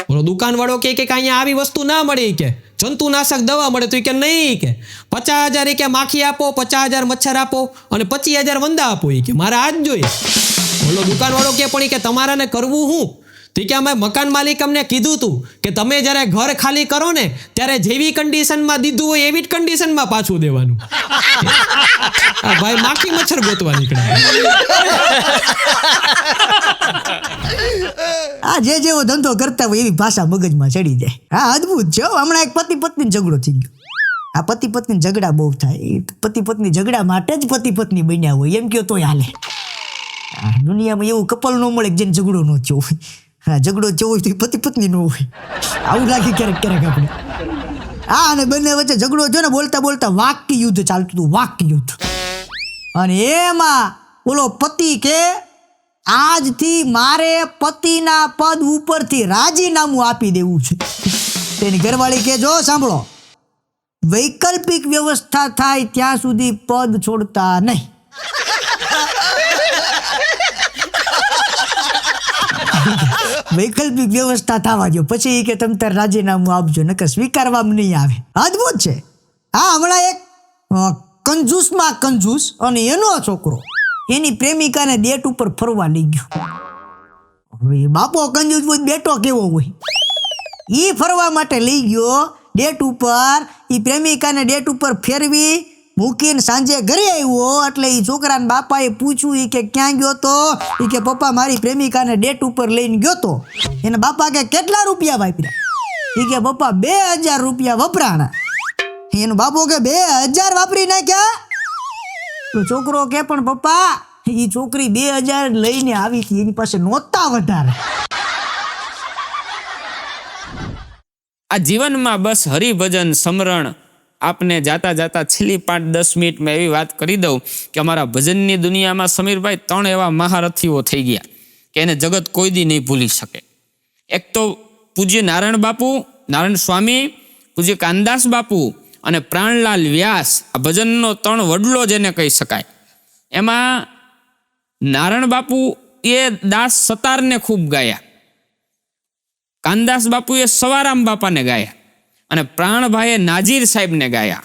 બોલો દુકાનવાળો કે અહીંયા આવી વસ્તુ ના મળે કે જંતુનાશક દવા મળે તો કે નહીં કે 50,000 કે માખી આપો 50,000 મચ્છર આપો અને 25,000 વંદા આપો કે મારે આજ જોઈએ ઓલો દુકાનવાળો કે પણ કે તમારાને કરવું હું તો કે અમે મકાન માલિક અમને કીધું તું કે તમે જ્યારે ઘર ખાલી કરો ને ત્યારે જેવી કન્ડિશનમાં દીધું હોય એવી જ કન્ડિશનમાં પાછું દેવાનું. આ ભાઈ માખી મચ્છર ગોતવા નીકળ્યા. આ જે જેવો ધંધો કરતા હોય એવી ભાષા મગજમાં ચડી જાય. હા, અદ્ભુત છે હો. હમણાં એક પતિ પત્ની ઝઘડો થઈ ગયો. આ પતિ પત્ની ઝઘડા બહુ થાય. પતિ પત્ની ઝઘડા માટે જ પતિ પત્ની બન્યા હોય એમ કયો તોય હાલે. દુનિયામાં એવું કપલ ન મળે જેને ઝઘડો ન થયો હોય. હા, ઝઘડો થયો હોય તો પતિ પત્ની ન હોય. આવું લાગે ક્યારેક ક્યારેક આપણે. હા, અને બંને વચ્ચે ઝઘડો થયો ને બોલતા બોલતા વાક્ય યુદ્ધ ચાલતું હતું. વાક્ય યુદ્ધ. અને એમાં બોલો પતિ કે આજથી મારે પતિના પદ ઉપરથી રાજીનામું આપી દેવું છે. તેની ઘરવાળી કે જો સાંભળો, વૈકલ્પિક વ્યવસ્થા થાય ત્યાં સુધી પદ છોડતા નહીં. વૈકલ્પિક વ્યવસ્થા થવા દો, પછી કે તમે તાર રાજીનામું આપજો, નકર સ્વીકારવામાં નહીં આવે. અદ્ભુત છે. હા, હમણાં એક કંજૂસમાં કંજૂસ અને એનો છોકરો એની પ્રેમિકાને ડેટ ઉપર ફરવા લઈ ગયો. હવે બાપો કંજૂસ હોય બેટો કેવો હોય. ઈ ફરવા માટે લઈ ગયો ડેટ ઉપર. ઈ પ્રેમિકાને ડેટ ઉપર ફેરવી મૂકીને સાંજે ઘરે આવ્યો એટલે ઈ છોકરાના બાપાએ પૂછ્યું ઈ કે ક્યાં ગયો તો? ઈ કે પપ્પા મારી પ્રેમિકાને ડેટ ઉપર લઈને ગયો તો. એના બાપા કે કેટલા રૂપિયા વાપર્યા? ઈ કે પપ્પા 2000 રૂપિયા વપરાણા. એનો બાપો કે 2000 વાપરી નાખ્યા? તો છોકરો કે પણ પપ્પા ઈ છોકરી 2000 લઈને આવી હતી, એની પાસે નહોતા વધારે. આ જીવનમાં બસ હરિભજન સમરણ આપને જાતા જાતા છેલ્લી 5-10 મિનિટમાં એવી વાત કરી દઉં કે અમારા ભજનની દુનિયામાં સમીરભાઈ 3 એવા મહારથીઓ થઈ ગયા કે એને જગત કોઈ દી નહીં ભૂલી શકે. એક તો પૂજ્ય નારાયણ બાપુ, નારાયણ સ્વામી, પૂજ્ય કાનદાસ બાપુ અને પ્રાણલાલ વ્યાસ. આ ભજનનો 3 વડલો જેને કહી શકાય. એમાં નારાયણ બાપુ એ દાસ સતારને ખૂબ ગાયા, કાનદાસ બાપુએ સવારામ બાપાને ગાયા અને પ્રાણભાઈએ નાજીર સાહેબને ગાયા.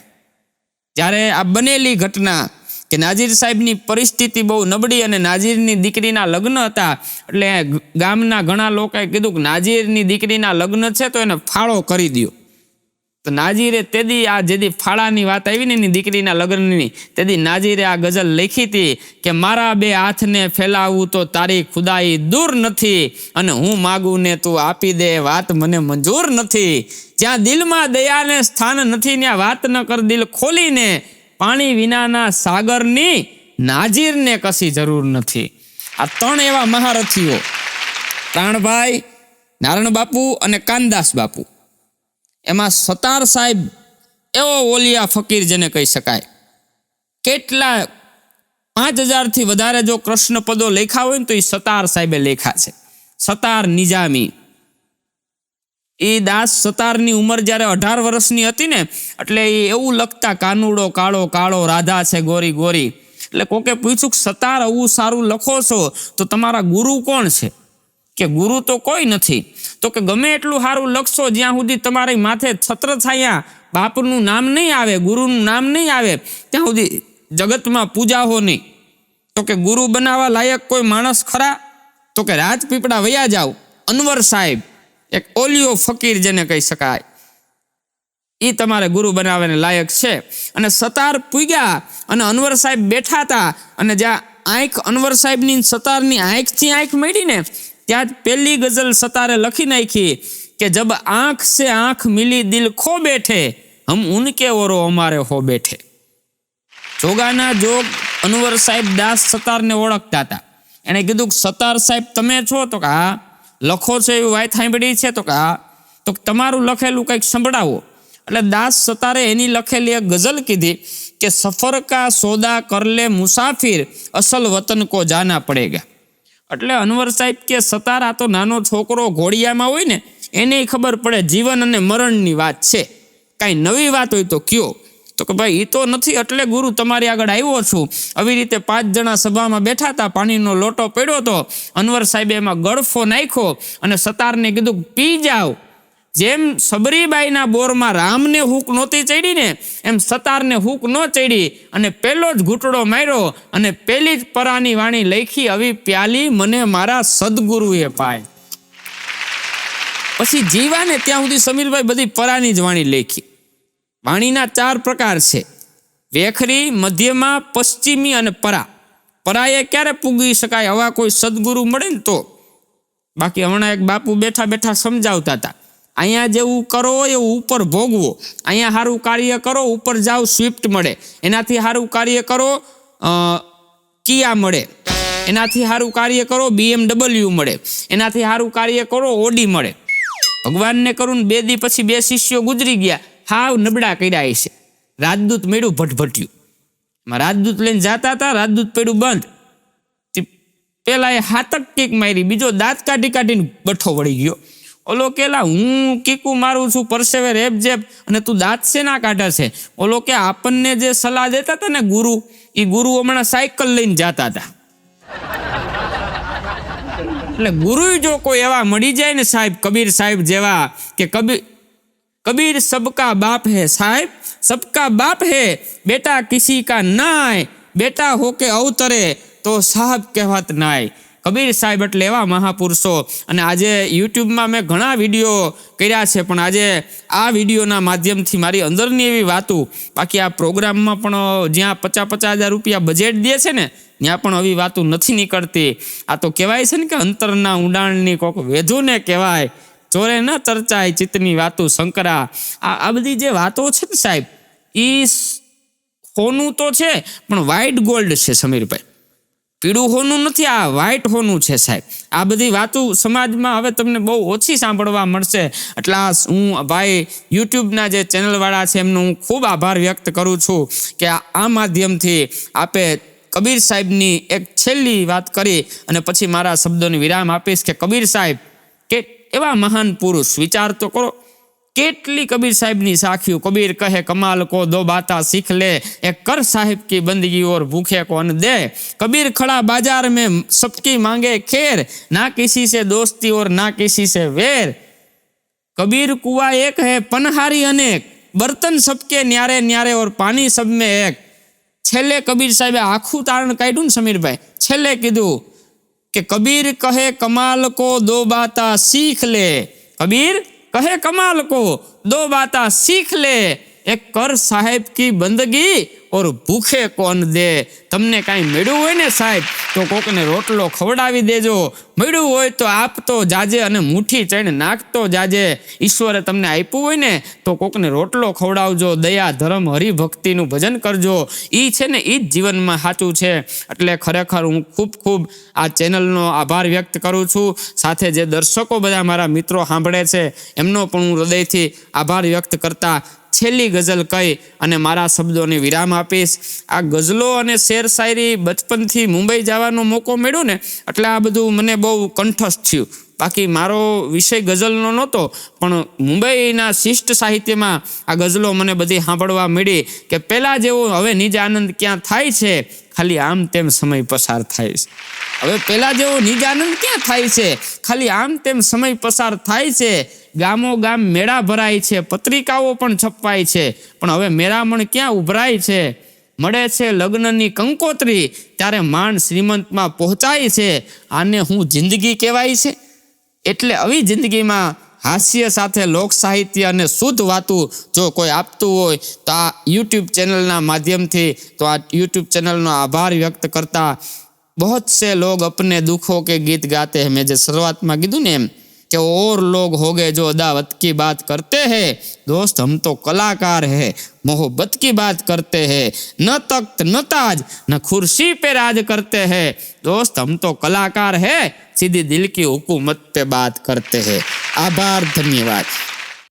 જ્યારે આ બનેલી ઘટના કે નાજીર સાહેબની પરિસ્થિતિ બહુ નબળી અને નાજીરની દીકરીના લગ્ન હતા એટલે ગામના ઘણા લોકોએ કીધું કે નાજીરની દીકરીના લગ્ન છે તો એને ફાળો કરી દો. તો નાજીરે તેદી આ જેદી ફાળાની વાત આવી ને એની દીકરીના લગ્નની, તેદી નાજીરે આ ગઝલ લખી હતી કે મારા 2 હાથને ફેલાવું તો તારી ખુદાઈ દૂર નથી અને હું માગું ને તું આપી દે વાત મને મંજૂર નથી. જ્યાં દિલમાં દયાને સ્થાન નથી ત્યાં વાત ન કર દિલ ખોલીને, પાણી વિનાના સાગરની નાજીરને કશી જરૂર નથી. આ 3 એવા મહારથીઓ પ્રાણભાઈ, નારાયણ બાપુ અને કાનદાસ બાપુ. એમાં સતાર સાહેબ એવો ઓલિયા ફકીર જેને કહી શકાય. કેટલા 5000 થી વધારે જો કૃષ્ણ પદો લેખા હોય ને તો એ સતાર સાહેબે લેખા છે. સતાર નિજામી. એ દાસ સતારની ઉંમર જ્યારે 18 વર્ષની હતી ને એટલે એ એવું લખતા કાનુડો કાળો કાળો રાધા છે ગોરી ગોરી. એટલે કોકે પૂછ્યું સતાર આવું સારું લખો છો તો તમારા ગુરુ કોણ છે? કે ગુરુ તો કોઈ નથી. તો કે ગમે એટલું સારું લખશો જ્યાં સુધી તમારી માથે છત્રછાયા બાપનું નામ નહીં આવે, ગુરુનું નામ નહીં આવે ત્યાં સુધી જગતમાં પૂજા હો નહીં. તો કે ગુરુ બનાવવા લાયક કોઈ માણસ ખરા? તો કે રાજપીપળા વયા જાવ. અનવર સાહેબ એક ઓલિયો ફકીર જેને કહી શકાય, એ તમારે ગુરુ બનાવવાને લાયક છે. અને સતાર પૂગ્યા અને અનવર સાહેબ બેઠા હતા અને જ્યાં આંખ અનવર સાહેબની સતારની આંખથી આંખ મળી ને ત્યાં જ પહેલી ગઝલ સતારે લખી નાખી કે જબ આંખ સે આંખ મિલી દિલ ખો બેઠે હમ ઉનકે ઓરો અમારે હો બેઠે. જોગાના જોગ અનવર સાહેબ દાસ સતારને ઓળખતા હતા. એણે કીધું કે સતાર સાહેબ તમે છો? તો કે હા. લખો છો એવી વાત સાંભળી છે? તો કે હા. તો તમારું લખેલું કંઈક સંભળાવો. એટલે દાસ સતારે એની લખેલી એક ગઝલ કીધી કે સફર કા સોદા કર લે મુસાફિર અસલ વતન કો જાના પડેગા. એટલે અનવર સાહેબ કે સતાર આ તો નાનો છોકરો ઘોડિયામાં હોય ને એને ખબર પડે જીવન અને મરણની વાત છે, કાંઈ નવી વાત હોય તો કયો. તો કે ભાઈ એ તો નથી એટલે ગુરુ તમારી આગળ આવ્યો છું. આવી રીતે 5 જણા સભામાં બેઠા હતા, પાણીનો લોટો પડ્યો હતો. અનવર સાહેબે એમાં ગળફો નાખ્યો અને સતારને કીધું પી જાઓ. જેમ સબરીબાઈના બોરમાં રામને હૂક નહોતી ચડી ને, એમ સતારને હૂક ન ચડી અને પેલો જ ઘૂંટડો માર્યો અને પેલી જ પરાની વાણી લખી, આવી પ્યાલી મને મારા સદગુરુએ પાય. પછી જીવાને ત્યાં સુધી સમીરભાઈ બધી પરાની જ વાણી લખી. વાણીના 4 પ્રકાર છે: વેખરી, મધ્યમાં, પશ્ચિમી અને પરા. પરાએ ક્યારે પૂગી શકાય? આવા કોઈ સદગુરુ મળે ને તો. બાકી હમણાં એક બાપુ બેઠા બેઠા સમજાવતા હતા, અહીંયા જેવું કરો એવું ઉપર ભોગવો, અહીંયા સારું કાર્ય કરો ઉપર જાઓ સ્વિફ્ટ મળે, એનાથી સારું કાર્ય કરો કિયા મળે, એનાથી સારું કાર્ય કરો BMW મળે, એનાથી સારું કાર્ય કરો ઓડી મળે. ભગવાનને કરું ને 2 દી પછી 2 શિષ્યો ગુજરી ગયા, હાવ નબળા કર્યા છે. રાજદૂત મેળ્યું ભટભટ્યું. રાજદૂત લઈને જતા હતા, રાજદૂત પડ્યું બંધ. પેલા એ હાથક કીક મારી, બીજો દાંત કાઢી કાઢીને બઠ્ઠો વળી ગયો. ઓલો કેલા હું કીકું મારું છું પરસેવે રેપ જેપ અને તું દાંત છે ના કાઢે છે. ઓલો કે આપણને જે સલાહ દેતા હતા ને ગુરુ, એ ગુરુ હમણાં સાયકલ લઈને જતા હતા. એટલે ગુરુ જો કોઈ એવા મળી જાય ને સાહેબ, કબીર સાહેબ જેવા, કે કબીર સબકા બાપ હે સાહેબ, સબકા બાપ હે, બેટા કિસી કા નાય, બેટા હોકે અવતરે તો સાહેબ કહેવાત નાય. કબીર સાહેબ એટલે એવા મહાપુરુષો. અને આજે યુટ્યુબમાં મેં ઘણા વિડીયો કર્યા છે, પણ આજે આ વિડીયોના માધ્યમથી મારી અંદરની એવી વાતો, બાકી આ પ્રોગ્રામમાં પણ જ્યાં 50,000 રૂપિયા બજેટ દે છે ને, ત્યાં પણ આવી વાતો નથી નીકળતી. આ તો કહેવાય છે ને કે અંતરના ઊંડાણની કોક વેધુને કહેવાય, ચોરે ન ચર્ચાય ચિત્તની વાતો શંકરા. આ બધી જે વાતો છે ને સાહેબ, એ હોનું તો છે પણ વ્હાઇટ ગોલ્ડ છે સમીરભાઈ, પીળું હોનું નથી, આ વ્હાઇટ હોનું છે સાહેબ. આ બધી વાતો સમાજમાં હવે તમને બહુ ઓછી સાંભળવા મળશે. એટલે હું ભાઈ યુટ્યુબના જે ચેનલવાળા છે એમનો હું ખૂબ આભાર વ્યક્ત કરું છું કે આ માધ્યમથી આપે કબીર સાહેબની એક છેલ્લી વાત કરી અને પછી મારા શબ્દોને વિરામ આપીશ કે કબીર સાહેબ કે એવા મહાન પુરુષ, વિચાર તો કરો કેટલી કબીર સાહેબની સાખ્યું. કબીર કહે કમાલ કો દો બાતા सीख ले, एक कर साहिब की बंदगी और भूखे को अन्न दे. कबीर खड़ा बाजार में सबकी मांगे खेर, ना किसी से दोस्ती और ना किसी से वेर. कबीर कुआ एक है पनहारी अनेक, बर्तन सबके न्यारे न्यारे और पानी सब में एक. છેલ્લે કબીર સાહેબે આખું તારણ કાઢ્યું ને સમીરભાઈ, છેલ્લે કીધું કે કબીર કહે કમાલ કો દો બાતા सीख ले. कबीर कहे कमाल को दो बाता सीख ले, एक कर साहेब की बंदगी और भूखे को अन्न दे. તમને કાંઈ મળ્યું હોય ને સાહેબ તો કોકને રોટલો ખવડાવી દેજો, મળ્યું હોય તો આપતો જાજે અને મુઠ્ઠી ચઈને નાખતો જાજે. ઈશ્વરે તમને આપ્યું હોય ને તો કોકને રોટલો ખવડાવજો, દયા ધર્મ હરિભક્તિનું ભજન કરજો. એ છે ને એ જ જીવનમાં સાચું છે. એટલે ખરેખર હું ખૂબ આ ચેનલનો આભાર વ્યક્ત કરું છું. સાથે જે દર્શકો બધા મારા મિત્રો સાંભળે છે એમનો પણ હું હૃદયથી આભાર વ્યક્ત કરતા છેલ્લી ગઝલ કહી અને મારા શબ્દોને વિરામ આપીશ. આ ગઝલો અને શેર શાયરી બચપનથી મુંબઈ જવાનો મોકો મળ્યો ને એટલે આ બધું મને બહુ કંઠસ્થ થયું. બાકી મારો વિષય ગઝલનો નહોતો, પણ મુંબઈના શિષ્ટ સાહિત્યમાં આ ગઝલો મને બધી સાંભળવા મળી કે પહેલાં જેવો હવે નિજ આનંદ ક્યાં થાય છે, ખાલી આમ તેમ સમય પસાર થાય છે. હવે પહેલાં જેવો નિજ આનંદ ક્યાં થાય છે, ખાલી આમ તેમ સમય પસાર થાય છે. ગામો ગામ મેળા ભરાય છે, પત્રિકાઓ પણ છપાય છે, પણ હવે મેળામણ ક્યાં ઉભરાય છે. મળે છે લગ્નની કંકોત્રી, ત્યારે માંડ શ્રીમંતમાં પહોંચાય છે. આને હું જિંદગી કહેવાય છે. એટલે આવી જિંદગીમાં હાસ્ય સાથે લોક સાહિત્ય અને શુદ્ધ વાતું જો કોઈ આપતું હોય તો આ યુટ્યુબ ચેનલના માધ્યમથી તો આ યુટ્યુબ ચેનલનો આભાર વ્યક્ત કરતા बहुत से लोग अपने दुखों के गीत गाते हैं. મેં જે શરૂઆતમાં કીધું ને એમ कि और लोग हो गए जो अदावत की बात करते हैं, दोस्त हम तो कलाकार है, मोहब्बत की बात करते हैं, न तख्त न ताज न कुर्सी पे राज करते हैं, दोस्त हम तो कलाकार है, सीधी दिल की हुकूमत पे बात करते हैं. आभार, धन्यवाद.